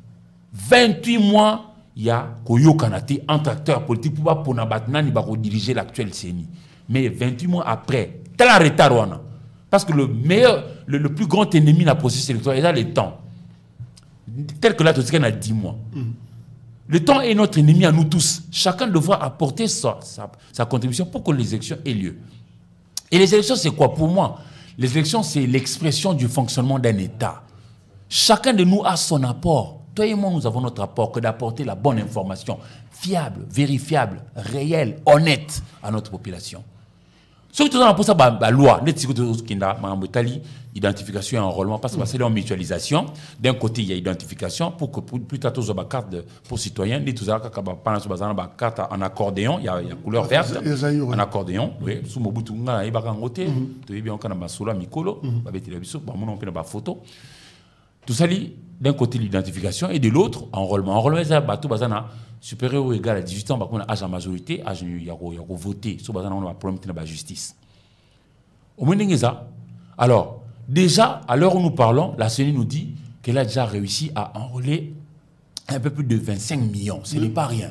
28 mois il y a koyo kanate entre acteurs politiques pour na batnani ba diriger l'actuel CENI mais 28 mois après tel retard wana parce que le meilleur le plus grand ennemi de la processus électoral c'est le temps tel que là tout ce qu'on a 10 mois. Le temps est notre ennemi à nous tous. Chacun devra apporter sa contribution pour que les élections aient lieu. Et les élections, c'est quoi pour moi? Les élections, c'est l'expression du fonctionnement d'un État. Chacun de nous a son apport. Toi et moi, nous avons notre apport que d'apporter la bonne information, fiable, vérifiable, réelle, honnête à notre population. Ce que tu as pour ça, la loi, identification et enrôlement, parce que c'est en mutualisation. D'un côté, il y a identification pour que plus tard, tu as une carte pour citoyens. Tu as une carte en accordéon, il y a couleur verte, en accordéon. Oui, sous mon bouton, il y a une côté, tu as un micolo, une photo. Tout ça, d'un côté, l'identification et de l'autre, enrôlement. Enrôlement, c'est supérieur ou égal à 18 ans, on a âge en majorité, âge il y a voté, on a un problème de la justice. Au moins, alors, déjà, à l'heure où nous parlons, la CENI nous dit qu'elle a déjà réussi à enrôler un peu plus de 25 millions. Ce n'est pas rien.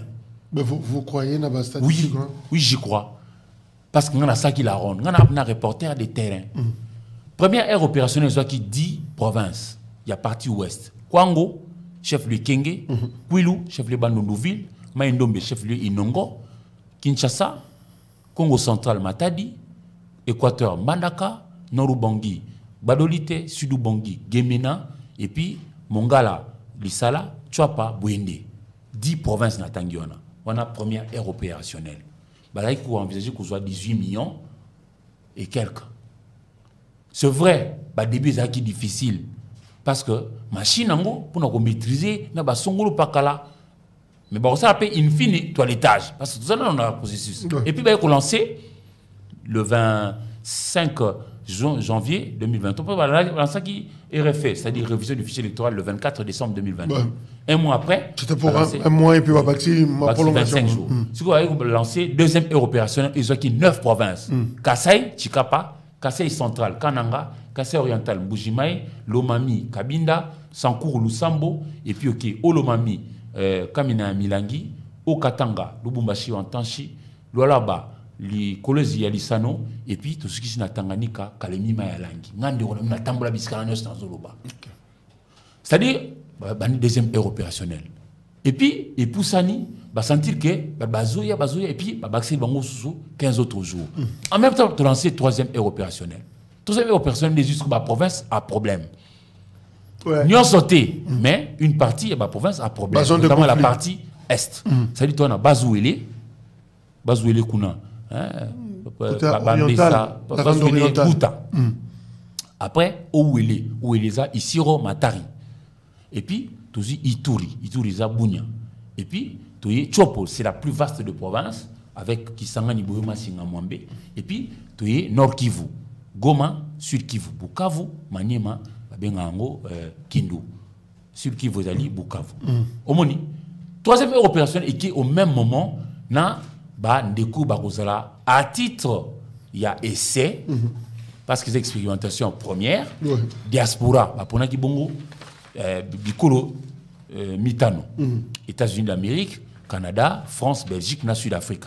Mais vous croyez dans la statistique? Oui, j'y crois. Parce qu'on a ça qui la ronde. On a un reporter des terrains. Première aire opérationnelle, soit qui dit province. Il y a partie ouest. Kwango, chef-lieu Kenge, Kwilu, chef-lieu Bandundouville, Maïndombe, chef-lieu Inongo, Kinshasa, Congo central Matadi, Équateur Mandaka, Norubangi, Badolite, Sudoubangi, Gemena, et puis Mongala, Lissala, Tchouapa, Bouende. 10 provinces Natangiona. On a première ère opérationnelle. Il faut envisager qu'on soit 18 millions et quelques. C'est vrai, au début c'est difficile. Parce que machine pour nous maîtriser, nous avons pakala. Mais ça appelle in fine toilettage. Parce que tout ça, on a un processus. Et puis, on a lancé le 25 janvier 2020. On peut lancer qui est refait, c'est-à-dire révision du fichier électoral le 24 décembre 2020. Un mois après. C'était pour un mois et puis ma prolongation. 25 jours. Si vous avez lancé deuxième aire opérationnelle, ils ont 9 provinces. Kasaï, Chikapa, Kasaï central, Kananga, Kasaï oriental, Mbujimaï, Lomami, Kabinda, Sankourou, Lusambo, et puis Olomami, Kamina Milangi, Okatanga, Lubumbashi, Antanchi, Lualaba, les Kolezi Yalisano, et puis tout ce qui est na Tanganyika, Kalemi Mayalangi. Ngande on a tambola biskana dans Zoloba. C'est-à-dire, deuxième aire opérationnelle. Et puis, et Poussani, va sentir que bazoya, et puis baxi bango sous 15 autres jours. En même temps, tu lances troisième aire opérationnelle. Troisième aire opérationnelle, les jusqu'à la province a problème. Nous avons sauté, mais une partie de la province a problème, notamment la partie est. C'est-à-dire, tu as Bazouélé Kuna. Après, Ouéleza, Isiro, Matari. Et puis, tu as Ituri, Zabounia. Et puis, tu as Chopo, c'est la plus vaste de provinces, avec Kisangani, Boyoma, Singamwambe. Et puis, tu as Nord Kivu, Goma, Sud Kivu, Bukavu, Maniema, Bengango, Kindu. Sud Kivu, Zali, Bukavu. Omoni. Troisième aire opérationnelle, et qui au même moment, na Ndekou Barozala, à titre, il y a essai, parce que c'est expérimentation première, diaspora, pour qui bongo, Bikolo, Mitano, États-Unis d'Amérique, Canada, France, Belgique, Sud-Afrique.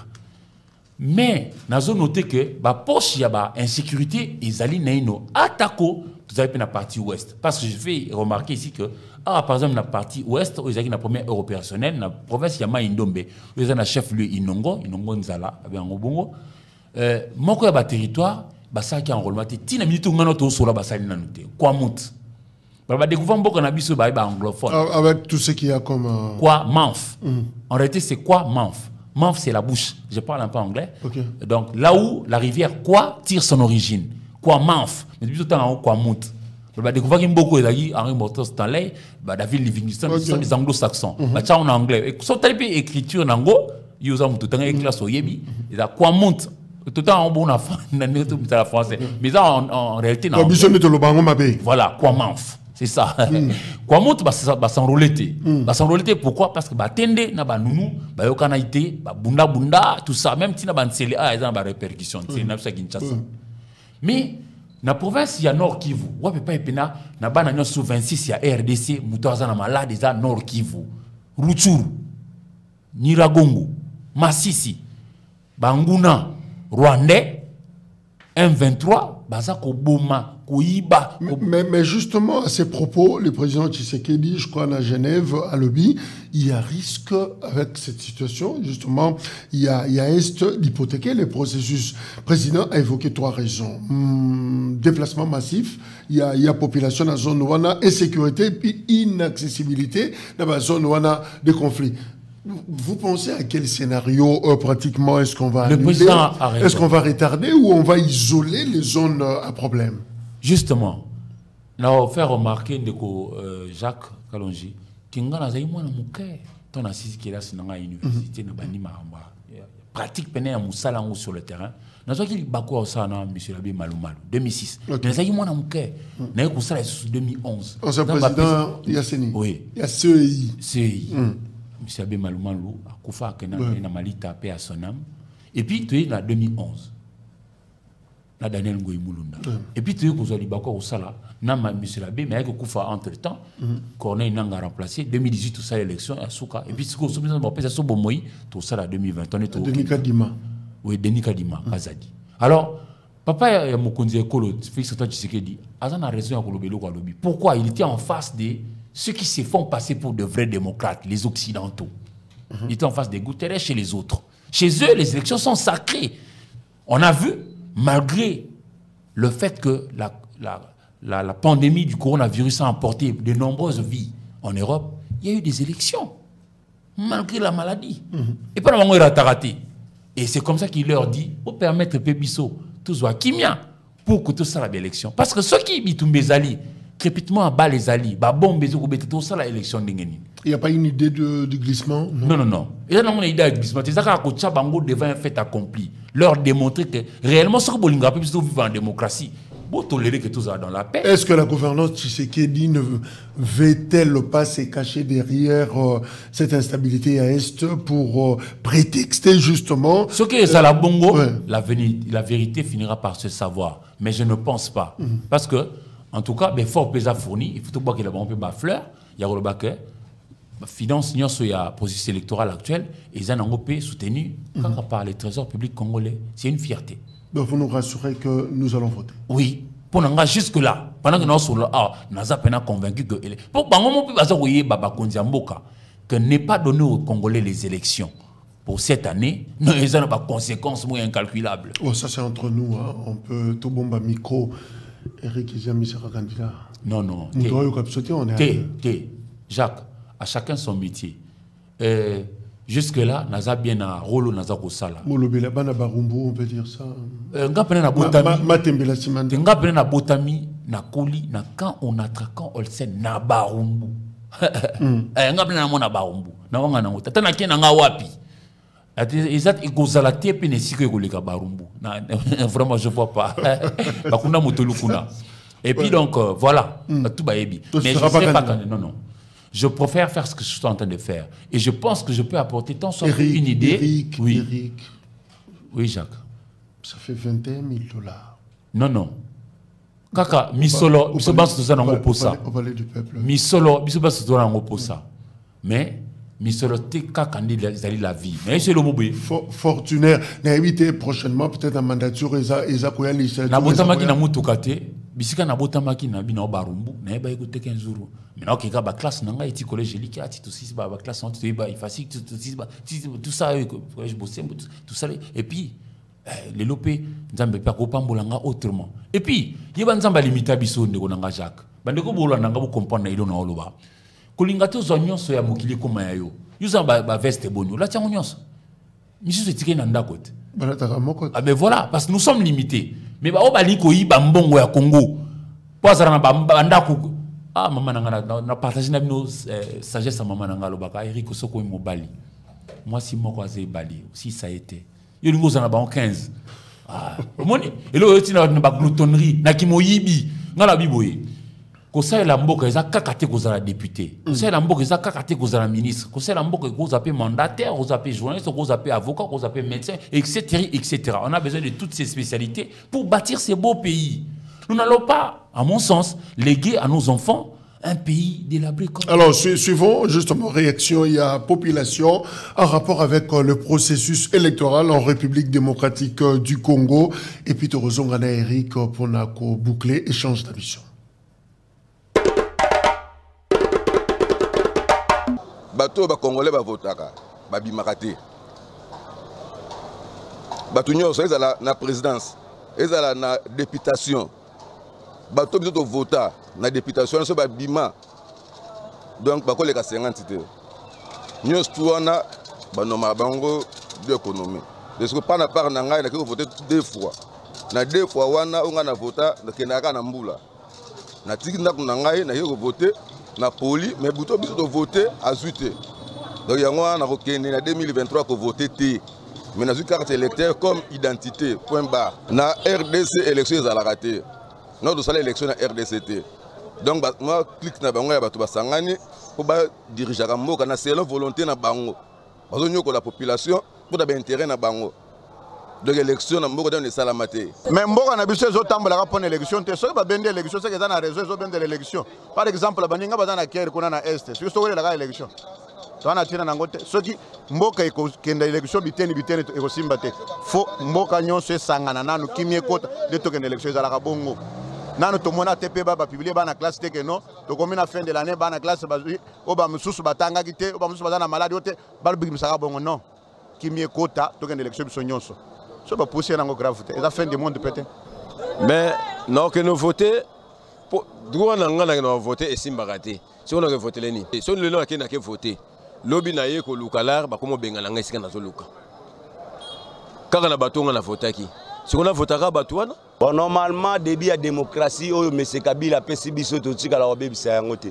Mais, nous avons noté que la poche, il y a insécurité, ils allaient naïno attaquer, vous avez la partie ouest. Parce que je fais remarquer ici que, par exemple, la partie ouest, vous avez la première heure opérationnelle, la province Yama Indombe, vous avez le chef-lieu Inongo Nzala, avec un bongo. Mon quoi, le territoire, ça qui est enrôlement, tina minute où on a sur la basse nanoté. Quoi monte? On découvrir beaucoup d'habits anglophone. Avec tout ce qu'il y a comme. Quoi, Manf. En réalité, c'est quoi Manf? Manf, c'est la bouche. Je parle un peu anglais. Donc, là où la rivière Quoi tire son origine. Quoi Manf. Mais depuis tout le temps, Quoi monte. On va découvrir qu'il y a beaucoup d'Henri Morton Stanley, David Livingstone, ce sont des anglo-saxons. C'est en anglais. Et quand tu as écriture en anglais, il y a tout le temps une classe au Yébi. Quoi monte. Tout le temps, on a la français. Mais ça, en réalité, non. Voilà, Quoi Manf. C'est ça. Quoi monte, bah s'enrouler. Bah s'enrouler pourquoi? Parce que bah tende na ba nounou, bah yokanaïté, bah bunda tout ça, même si na ba nsele ils ont ba répercussion, c'est na ça Kinshasa. Mais na province il y a Nord Kivu. Ouais peut pas epena na ba na sous 26 il y a RDC, mutoza na malade za Nord Kivu. Rutshuru, Nyiragongo, Masisi, Banguna, Rwandais, M23, Bazako Boma. Mais justement, à ces propos, le président Tshisekedi, je crois, à Genève, à Lobby, il y a risque avec cette situation. Justement, il y a est d'hypothéquer les processus. Le président a évoqué 3 raisons. Déplacement massif, il y a population dans la zone où on a insécurité, puis inaccessibilité dans la zone où on a des conflits. Vous pensez à quel scénario pratiquement est-ce qu'on va annuler? Est-ce qu'on va retarder ou on va isoler les zones à problème? Justement, nous avons fait remarquer Jacques Kalonji qu'il y a un assise qui est là à l'université de Bani Mahamba. Pratique peine à Moussala sur le terrain. Nous avons dit Bako Osana, M. Labé Maloumalou, 2006. Nous avons dit nous avons dit 2011. Ancien président Yasseni. Oui. Il y a CEI. CEI. M. Labé Maloumalou, à Koufa, à Malita, paix à son âme. Et puis, tu es en 2011. Na Daniel Ngoyi Mulunda. Et puis tu es qu'on a dit Bako au Sala, na monsieur Labé, mais avec Koufa entre temps, Corneille Nanga remplacé 2018 tout ça l'élection à Souka. Et puis ce qu'on se met en place, c'est bon moi, tout ça la 2020 on est au. Denis Kadima. Oui, Denis Kadima, Kazadi. Alors papa Mokonzi Ekolo, Félix Antoine Tshisekedi, Azan a raison à Kolobelo Kolobi. Pourquoi il était en face de ceux qui se font passer pour de vrais démocrates, les occidentaux. Il était en face des Guterres chez les autres. Chez eux, les élections sont sacrées. On a vu. Malgré le fait que la pandémie du coronavirus a emporté de nombreuses vies en Europe, il y a eu des élections, malgré la maladie. Et pas il a raté. Et c'est comme ça qu'il leur dit, pour permettre Pébisso, tout ça, Kimia, pour que tout ça la élection. Parce que ceux qui bitent les alliés, crépitement à bas les alliés, bon, tout ça l'élection d'Ingeni. Il n'y a pas une idée de glissement? Non. Il y a une idée de glissement. C'est ça que Tchabango devant un fait accompli. Leur démontrer que réellement, ce que Bolinga peut vivre en démocratie, Pour tolérer que tout ça dans la paix. Est-ce que la gouvernance Tshisekedi ne veut-elle pas se cacher derrière cette instabilité à Est pour prétexter justement... Ce qui est ça, la bongo, la vérité finira par se savoir. Mais je ne pense pas. Parce que, en tout cas, fort pesa fourni, il faut voir qu'il a un peu de fleur, il y a le bac, finance, il y a processus électoral actuel, et ils ont soutenu par les trésors publics congolais. C'est une fierté. Donc vous nous rassurez que nous allons voter? Oui. Pour nous jusque-là, pendant que nous sommes là, nous sommes convaincus que... Pour que n'est pas donné aux Congolais les élections pour cette année, nous avons des conséquences incalculables. Oh, ça c'est entre nous, hein. On peut tout bon micro. Eric Izami sera candidat. Non, non. Nous devons sauter, on est Jacques, à chacun son métier. Jusque-là, nous avons bien un rôle, nous avons ça. Molobela bana barumbu, on peut dire ça. Na botami. Matembela simanda. Nga na botami, na koli, na quand on attraquant, on le sait, na barumbu. Nga na mona barumbu. Na wanga na ngota. Tana kena nga wapi. Exact, il goza la tête et ne sait que le barumbu. Vraiment, je vois pas. Bakuna motolukuna. Et puis donc, voilà, tout va bien. Mais je ne sais pas quand. Non, non. Je préfère faire ce que je suis en train de faire. Et je pense que je peux apporter tant soit une idée. Eric. Oui, Jacques. Ça fait 21 000 $. Non, non. Kaka, misolo, misobas tout ça dans le posa. Au palais du peuple. Misolo, misobas tout ça dans le posa. Mais, misolo, t'es kaka la vie. Mais c'est le mot. Fortunaire. N'a évité prochainement, peut-être en mandature, Eza Koyali. Na botamaki na mutukate. Bisika na botamaki na bina barumbu. Na eba écouter 15 jours. Maintenant, qui a classe, n'a pas été collège, j'ai dit qu'il y a tout classe, tout ça, je bossais, tout ça. Et puis, les lopés, Nzambe pas kopambolanga autrement. Et puis, il y a Nzamba limita biso ndeko nanga Jacques. Bandeko bola nanga bo comprendre ilo na oloba. Kolinga to zonyon so ya mokili koma yayo. Yuza ba veste bonyo. La tiango nyonso. Misu se tike na ndakote. Ah ben voilà, parce que nous sommes limités. Mais ba obali ko yi ba mbongo ya Congo. Poazara na ba ndako. Ah, maman n'a partagé nos sagesse à maman n'a pas Eric Soko Mobali. Moi, si moi, j'ai Bali, si ça a été. Il y a une en 15. Ah, et là, il y a une gloutonnerie, n'a qui moyibi, n'a la biboye. Conseil la mboka, ils ont kakate aux la député. Conseil la mboka, ils ont kakate aux la ministre. Conseil la mboka, ils ont mandataire, ils ont journaliste, ils ont avocat, ils ont médecin, etc., etc. On a besoin de toutes ces spécialités pour bâtir ces beaux pays. Nous n'allons pas, à mon sens, léguer à nos enfants un pays délabré comme... Alors, suivons justement réaction. Il y a population en rapport avec le processus électoral en République démocratique du Congo. Et puis, Torozongana Eric pour boucler échange d'admission. Bato ba Congolais ba votaka ba bimakate. Bato nyonso ezala na présidence, ezala na députation. Bato biso to vota na députation so ba bima. Donc ba koleka 50 te. Nyonso tuana ba noma bango de économie. Parce que pas na part na ngai na ko voter 2 fois. Na 2 fois wana onga na vota na kenaka na mbula. Na tiki ndako na ngai na ko voter na poli mais buto biso to voter à zuite. Donc yango na ko kende na 2023 ko voter te. Mais na carte électeur comme identité point barre. Na RDC élection za la raté. Non de ça élection na RDCT. Donc moi clique na bango ya bato basangani pour ba diriger ka mboka na selon volonté na bango. Bazo nyoko la population pour da intérêt na bango. Donc élection na mboka dans salamate. Mais mboka na biso zo tambola pour élection te so ba bende élection c'est que dans la réseau zo bende l'élection. Par exemple la baninga bazana kere kuna na est. Si so la élection. To ana tina nangote soki mboka iko kenda élection biteni eko simba te. Fo mboka nyonso sangana nanu kimie kota de to kenda élection za la bongo. Nanu to mona TP ba publier ba na classe te que non to comme na fin de l'année ba na classe ba o ba mususu batanga kite o ba mususu bazana malade ote ba bigi misaka bongo non kimie kota to kenda élection biso nyonso. So ba pousser nango grave te. La fin du monde peut-être. Mais non que nous voter pour droit nanga na voter et simbagate. Si on a voté les ni. Si on le nom qui n'a que voter. Lobi na ye ko lukalar ba komo benga na ngai na zo luka. Kaka na batonga na votaki. Si on a voté Batouana. Bon, normalement, début de la démocratie, M. Kabila pesi biso to tika la obebisa yango te.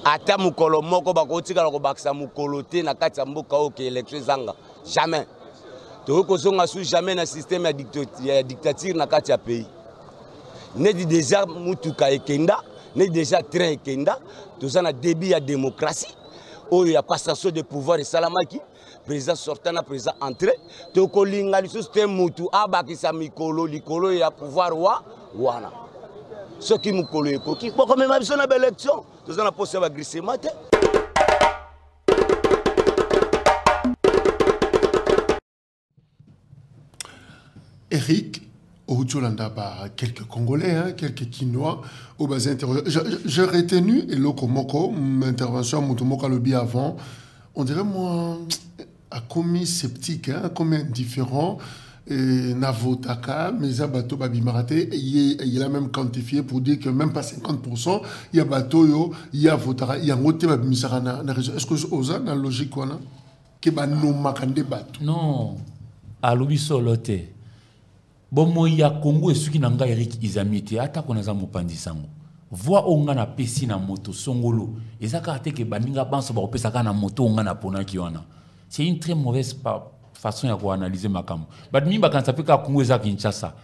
Ata mukolo moko bako tika la baksa mukolo te na kati ya mboka o ke élection zanga. Jamais. To ko zonga sou jamais na système ya dictature na kati ya pays. n'est déjà mutuka ekenda, n'est déjà train ekenda, tout ça na débit à démocratie, où il y a passation de pouvoir et salamaki, président sortant, président entré, to kolinga li système mutu abakisa mikolo likolo ya pouvoir wana. Ce qui mukolo ekoki, bon quand même biso na élection, tout ça na posé ba glissement. Eric, au Tcholanda, quelques Congolais, hein, quelques Quinois, au bas interrogé. J'ai retenu, et le Komoko, mon intervention, Moutomoka Lobby avant, on dirait, moi, a commis sceptique, hein, comme indifférent, Navotaka, mais à bateau Babimarate, il a même quantifié pour dire que même pas 50%, il y a bateau, il y a Votara, il y a Moté Babimisarana. Est-ce que vous avez la logique, quoi, là? Que nous makande bateau? Non, à l'obi soloté. Bon, moi, il y a Congo et ceux qui n'ont pas Eric Izamiti, ata qu'on a mopandi sango. Voix on a pesi na moto songolo. Et ça caractère que baninga banso ba opesa na moto on a pona ki wana. C'est une très mauvaise façon de analyser ma cam. Badmi ba quand ça fait ka Congo za Kinshasa.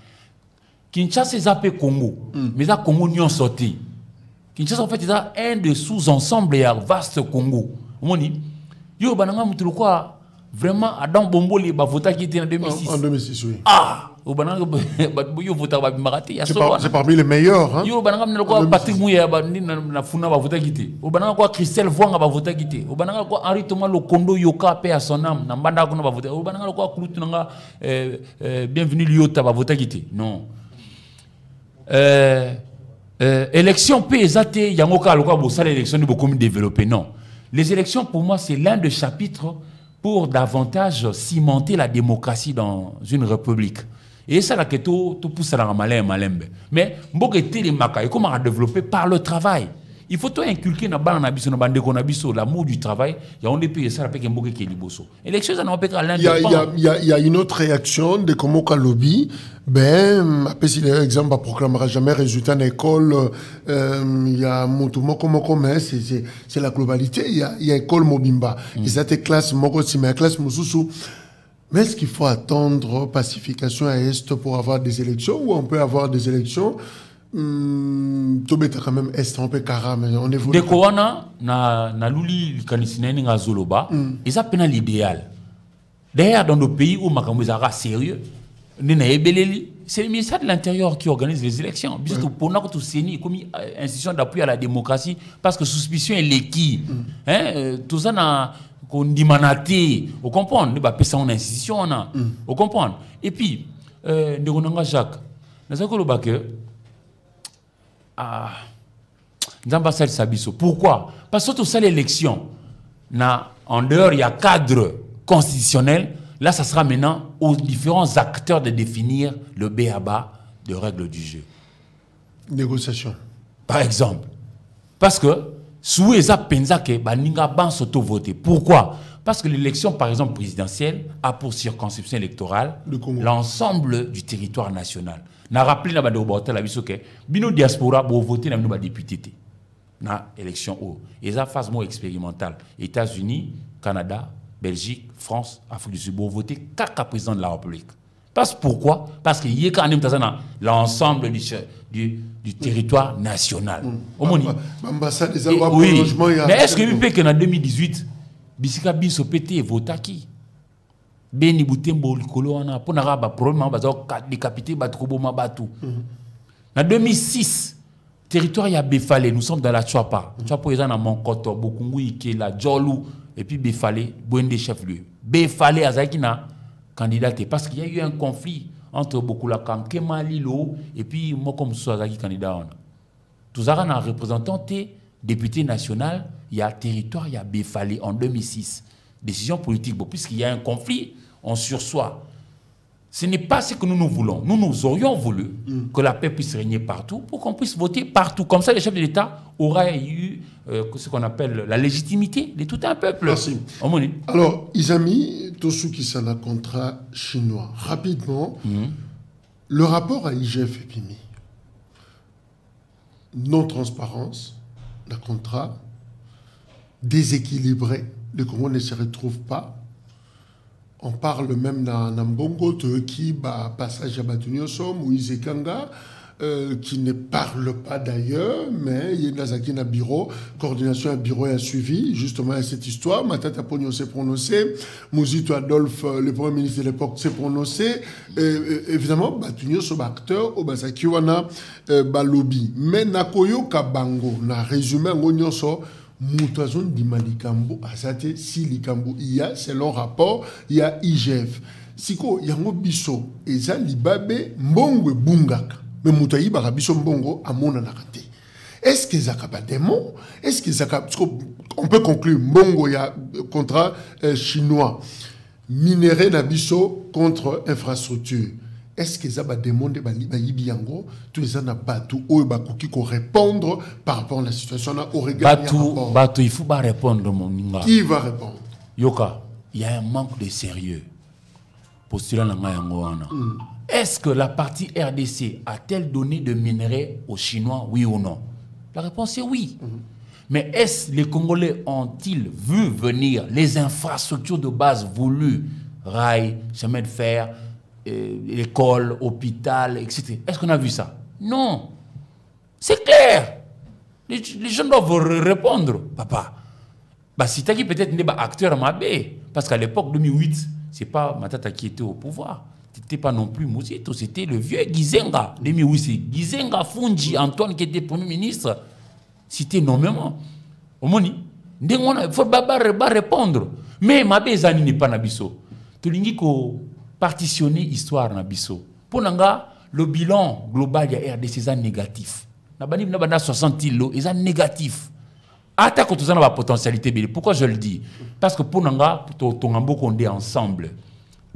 Kinshasa ça peut Congo, mais ça Congo n'y ont sorti. Kinshasa en fait c'est un des sous-ensembles et vaste Congo. Moni yo bananga mutu quoi vraiment Adam Bomboli ba vota qui était en 2006. En 2006 oui. Ah c'est parmi les meilleurs. Hein? Patrick Mouya, Christelle Vouanga, Henri Thomas Lokondo Yoka, paix à son âme. Bienvenue Lyota, non. Élection PSAT, Yangoka, l'élection de beaucoup développée. Non. Les élections, pour moi, c'est l'un des chapitres pour davantage cimenter la démocratie dans une république. Et ça, là, que tout pousse à la malembe. Mais, comment à développer par le travail. Il faut tout inculquer dans l'amour du travail. Il y a un pays, ça, qui est liboso. Et les choses, il y a une autre réaction de Komoka Lobby. Ben, après, si l'exemple ne proclamera jamais résultat d'école, il y a Moutoumoko, mais c'est la globalité. Il y a école Mobimba. Ils étaient classe Mokosi, mais classe Moussousou. Mais est-ce qu'il faut attendre pacification à Est pour avoir des élections ou on peut avoir des élections quand même Est, on peut carrément, on évolue. De Kowana, na luli likanisinaini nga zoloba, ils appellent l'idéal. D'ailleurs, dans nos pays où Makamouizara sérieux, c'est le ministère de l'Intérieur qui organise les élections. Bisous pour nous, tout CENI, comme institution d'appui à la démocratie, parce que suspicion est l'équipe. Tout ça n'a qu'on dit manaté, vous comprenez? Nous avons fait une institution, vous comprenez? Et puis, nous avons Jacques, nous avons pourquoi? Parce que toute cette élection, en dehors, il y a cadre constitutionnel. Là, ça sera maintenant aux différents acteurs de définir le B.A.B.A. de règles du jeu. Négociation. Par exemple. Parce que, sous les appenzake, baninga ban s'auto-voter. Pourquoi? Parce que l'élection, par exemple, présidentielle, a pour circonscription électorale l'ensemble du territoire national. Na rappelé na ba de la bisoke, bino diaspora bo voter na bino député na élection o. Et ça phase mo expérimentale. États-Unis, Canada, Belgique, France, Afrique du Sud bo voter kaka président de la République. Parce pourquoi? Parce que y a l'ensemble du territoire national. Oui. Mais est-ce que vous pouvez que en 2018 bisika biso pété vota qui? Beni Boutembo Likolo wana pour n'avoir pas problème bazo décapité batroboma batu. En 2006 territoire ya Befale, nous sommes dans la Tchouapa. Tchouapa est dans Monkoto, Bokungu Ikela, Djolou et puis Befale, Bouende chef-lieu. Befale azakina candidat parce qu'il y a eu un conflit entre Bokulakam, Kemalilo et puis moi comme Soazaki candidat. Tous a un représentant député national, il y a territoire, il y a Befale en 2006. Décision politique, puisqu'il y a un conflit, on sursoit. Ce n'est pas ce que nous voulons. Nous aurions voulu que la paix puisse régner partout pour qu'on puisse voter partout. Comme ça, le chef de l'État aura eu ce qu'on appelle la légitimité de tout un peuple. Merci. Alors, Izami, tous ceux qui sont un contrat chinois, rapidement, le rapport à IGF et PIMI, non-transparence, le contrat déséquilibré, le Congo ne se retrouve pas. On parle même dans Mbongo, qui passage à Batunyosom, ou Izekanga, qui ne parle pas d'ailleurs, mais il y a un bureau, coordination un bureau et un suivi, justement, à cette histoire. Matata Pogno s'est prononcé, Mouzito Adolphe, le premier ministre de l'époque, s'est prononcé. Évidemment, Batunyo sont acteurs, au Basakiwana, Balobi. Mais Nakoyo Kabango, na résumé, on so Moutazon di Malikambo, Asate, si Likambo, il y a, c'est leur rapport, il y a IGF. Siko, yango biso, eza libabe, mbongwe bungaka. Mais Moutaï Barabiso Mbongo a mon anarate. Est-ce que ça a des mots? Est-ce que ça a... On peut conclure Mbongo, il y a contrat chinois. Minerai Nabiso contre infrastructure. Est-ce que ça a des mots de Bayibiango? Tous les ans, Batou, Oebakuki, qui répondre par rapport à la situation au regard Batou, il faut pas répondre, mon ninga. Qui va répondre? Yoka, il y a un manque de sérieux. Postulant la Mayangoana. Est-ce que la partie RDC a-t-elle donné de minerais aux Chinois, oui ou non? La réponse est oui. Mais est-ce les Congolais ont-ils vu venir les infrastructures de base voulues, rails, chemin de fer, école, hôpital, etc. Est-ce qu'on a vu ça? Non. C'est clair. Les gens doivent répondre, papa. Bah, si tu peut-être n'est pas acteur Mabé, parce qu'à l'époque 2008, c'est pas Matata qui était au pouvoir. C'était pas non plus Mouzito, c'était le vieux Gizenga. 2008, c'est Gizenga Fungi, Antoine qui était Premier ministre. Cité nommément. Au moni, il faut pas répondre. Mais Mabé Zani n'est pas Nabiso. Tu l'as ko partitionner l'histoire Nabiso. Pour Nanga, le bilan global de la RDC est négatif. Nabani n'a 60 îlots, il est négatif. Attaque quand tu as la potentialité. Pourquoi je le dis? Parce que pour Nanga, ton ambo qu'on est ensemble.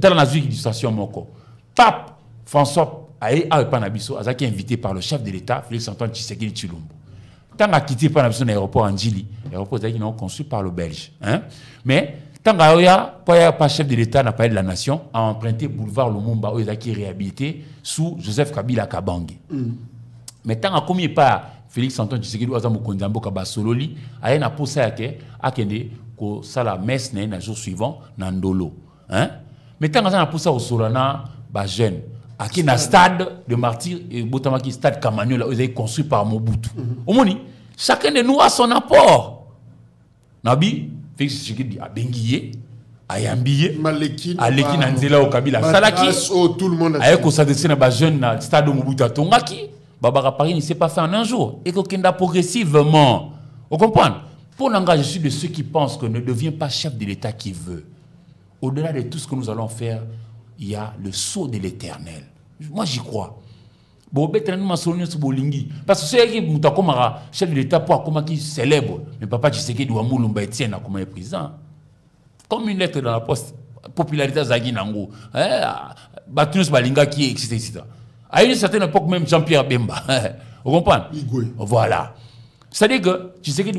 Dans la situation moko. Pape François Panabiso a été invité par le chef de l'État, Félix Antoine Tshisekedi Tshilombo. Tant qu'il a quitté Panabiso dans l'aéroport en Djili, l'aéroport qui non conçu par le Belge. Hein? Mais tant qu'il n'y a pas chef de l'État, n'a pas de la nation, a emprunté boulevard Lumumba où il a été réhabilité sous Joseph Kabila Kabange. Mais tant qu'il n'y a pas Félix Antoine Tshisekedi Ouazamou Kondambo Kabasololi, il y a un poste à Kende ko sala messe na jour suivant na Ndolo. Hein? Mais tant qu'on a poussé au Solana, jeune, à qui na stade de martyr et Botamaki stade Kamanyo là, ils ont construit par Mobutu. Au moni, chacun de nous a son apport. Nabi, Félix Tshisekedi a Benguié, a Yambié, Aleki Nanzela au Kabila, Salaki, tout le monde a été s'adresser na jeune na stade de Mobutu à Tongaki. Babara Paris ne s'est pas fait en un jour et qu'il a progressivement. Vous comprenez? Pour l'engagement, je suis de ceux qui pensent que ne devient pas chef de l'État qui veut. Au-delà de tout ce que nous allons faire, il y a le sceau de l'Éternel. Moi, j'y crois. Parce que ceux qui sont chef de l'État, pour qui célèbre, mais papa Tshisekedi doit Moulumba Etienne comme président. Comme une lettre dans la poste, popularité Zagui Nango, Batunus Balinga qui est, etc. À une certaine époque, même Jean-Pierre Bemba. Vous comprenez? Voilà. C'est-à-dire que Tshisekedi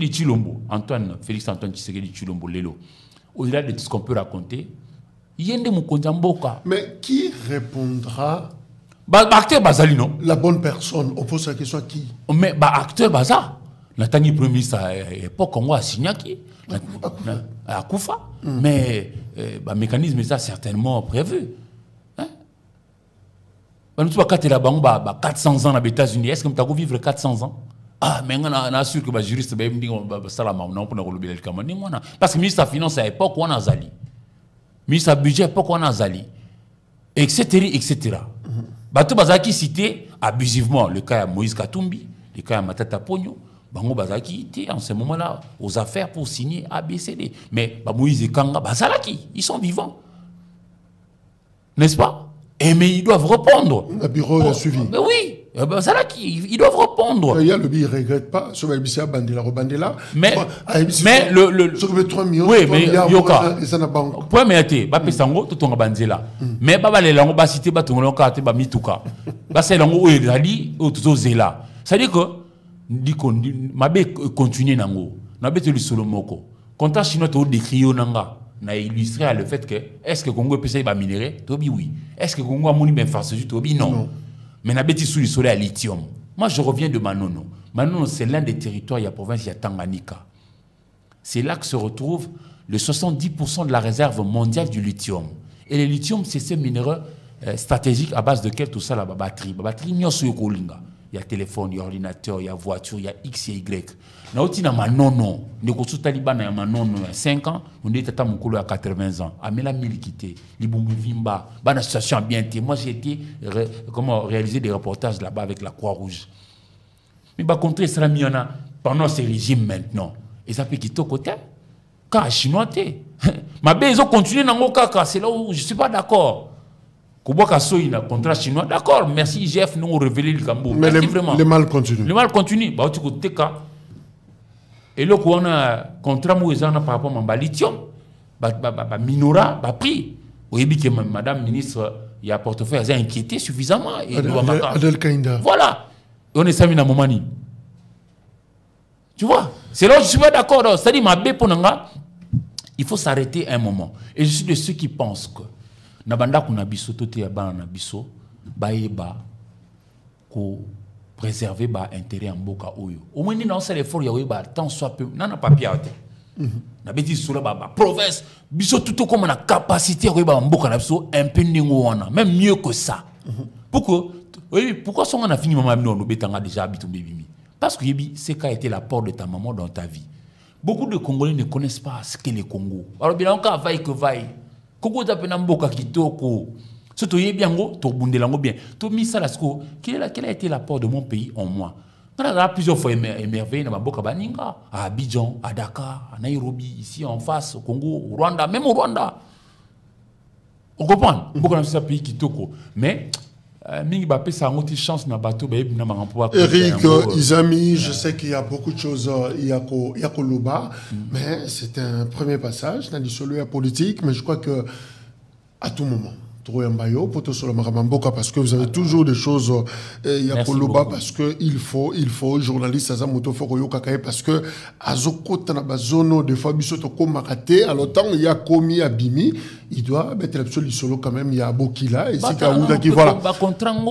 Tshilombo, Félix Antoine Tshisekedi Tshilombo, Lelo, au-delà de tout ce qu'on peut raconter, il y a un Moukonzamboka. Mais qui répondra? Acteur Bazali, non? La bonne personne. On pose la question à qui? Mais acteur Baza. Nathalie Premier ministre à l'époque, on a signé à Koufa. Mais le mécanisme est certainement prévu. Nous sommes 400 ans aux États-Unis. Est-ce que nous avons vivre 400 ans? Ah, mais on a sûr que les juristes me disent parce que le ministre de la Finance à l'époque, on a Zali. Le ministre du Budget à l'époque, on a Zali. Etc. etc. Bato Bazaki cité abusivement le cas de Moïse Katumbi, le cas de Matata Pogno. Bango Bazaki était en ce moment-là aux affaires pour signer ABCD. Mais Moïse et Kanga, Bazalaki, ils sont vivants. N'est-ce pas? Et mais ils doivent répondre. Le bureau a suivi. Mais oui, ils doivent répondre. Il y a le bureau, il ne regrette pas. Sur le BCA, Bandela. Mais le. Sur le 3 millions, oui, mais Yoka. Point mais Bapesango, tout on a Bandela. Mais Baba les langues, cité, Batongo, Kate, Bamituka. Basé langue, où il a dit, où tout Zela. C'est-à-dire que, Mabé continue Nango. Nabé te le solomoko. Quand chinois te décrit Nanga. On a illustré le fait que est-ce que Congo peut s'y minérer? Tobi oui. Est-ce que Congo a mon infrastructure? Tobi non. Mais on a bêti sous le soleil à lithium. Moi je reviens de Manono. Manono c'est l'un des territoires, il y a province, il y a Tanganyika. C'est là que se retrouve le 70% de la réserve mondiale du lithium. Et le lithium c'est ce minéraux stratégique à base de quel tout ça la batterie. La batterie, il y a téléphone, il y a ordinateur, il y a voiture, il y a X et Y. Na oti na manono, ne ko Taliban na manono ya 5 ans, on est tata mukolo à 80 ans. Amela milikité, libumbu vimba, bana situation bien été. Moi j'ai été réaliser des reportages là-bas avec la Croix-Rouge. Mais par contre, ça a mis pendant ces régimes maintenant. Et ça peut quitter au côté. Car chinois ma bé ils ont continué dans mon cas, c'est là où je suis pas d'accord. Kouboka Soy na contrat chinois, d'accord, merci IGF nous révélé le Cambo. Mais le mal continue. Le mal continue. Bah tu côté cas. Et là qu'on a contrat moisana par rapport à lithium, minora, prix. Vous voyez que madame ministre, il y a portefeuille, elle a inquiété suffisamment. Voilà. Et on est sami na momani. Tu vois, c'est là où je suis pas d'accord. C'est-à-dire, ma bé pour nanga, il faut s'arrêter un moment. Et je suis de ceux qui pensent que nabanda kuna biso tote ya bana biso baeba ko préserver ba intérêt en boka oyo. Au moins ni dans ces efforts ya ba tant soit peu nana papier ate. Na beti sura ba province biso tout comme na capacité ya ba mboka na biso un peu ningo wana, même mieux que ça. Pourquoi son on a fini maman no betanga déjà habitu bébimi? Parce que c'est qu'a été l'apport de ta maman dans ta vie. Beaucoup de Congolais ne connaissent pas ce qu'est le Congo. Alors bien encore vaille que vaille. Congo tapena mboka kitoko. Surtout yebiango to bundelango bien. To misa lasko quel a été l'apport de mon pays en moi. On a plusieurs fois émerveillé dans mboka baninga, à Abidjan, à Dakar, à Nairobi, ici en face au Congo, au Rwanda, même au Rwanda. On comprend. Beaucoup dans ce pays kitoko. Mais Eric Izami, je sais qu'il y a beaucoup de choses, il y a Koloba, mais c'est un premier passage dans l'histoire politique, mais je crois que à tout moment, parce que vous avez toujours des choses, il y a Koloba parce que il faut, journaliste Azamoto Foroyo Kakae, parce que Azoko Tanabazono, des fois, Bisoto Komakate, à l'autant, il y a Komi Abimi, il doit mettre l'absolu solo quand même, il y a Bokila, et c'est Kaouda qui, voilà.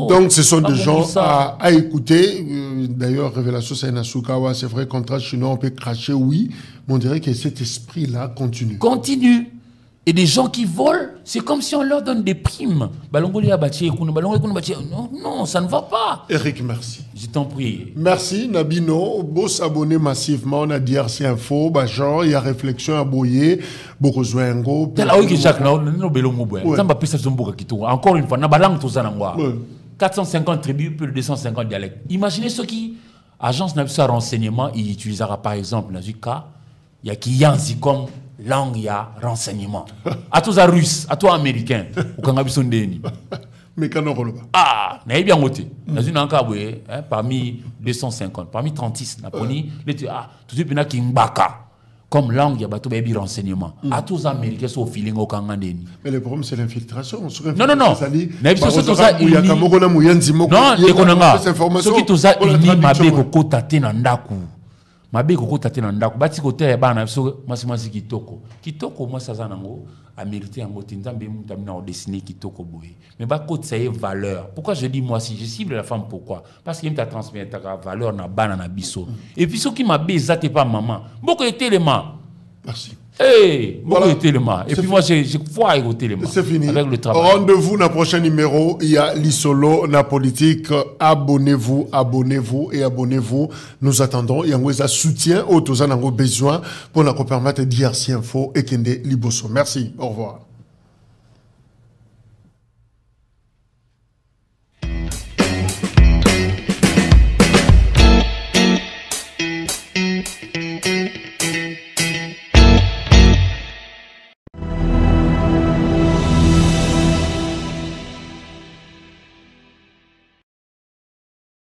Donc, ce sont des gens à écouter. D'ailleurs, Révélation Sainasukawa, c'est vrai, contrat chinois, on peut cracher, oui, mais on dirait que cet esprit-là continue. Continue. Et des gens qui volent, c'est comme si on leur donne des primes. Non, ça ne va pas. Eric, merci. Je t'en prie. Merci, Nabino. Beau s'abonner massivement. On a DRC Info. Genre, il y a réflexion à Boyer. Encore une fois, 450 tribus, plus de 250 dialectes. Imaginez ceux qui, agence nationale de renseignement, il utilisera par exemple, dans ce cas, il y a qui yanzi comme langue, il y a renseignement. À tous les Russes, à tous les Américains, au Kangabisondeni. Mais quand on regarde. Ah, n'a bien voté. Dans une enquête, parmi 250, parmi 36, tout de suite, il y a qui mbaka. Comme langue, il y a bateau baby renseignement. À tous les Américains, sont au feeling au Kangandeni. Mais le problème, c'est l'infiltration. Non. Non, mabe koko tate na ndako bati kote ya bana biso masi kitoko moi ça nango a mérité en moti nzambe mutamina o dessiner kitoko boye mais ba kote ça y valeur. Pourquoi je dis moi si je cible la femme, pourquoi? Parce qu'il t'a transmis ta valeur na bana na biso et puis ce qui m'a baisé pas maman beaucoup était élément. Merci. Hey, voilà. Et puis moi, j'ai foi à écouter les mains. C'est fini. Avec le travail. Rendez-vous dans le prochain numéro. Il y a l'Isolo, la politique. Abonnez-vous. Nous attendons. Il y a un soutien. Nous avons besoin pour nous permettre de dire si info et Kende Liboso. Merci. Au revoir.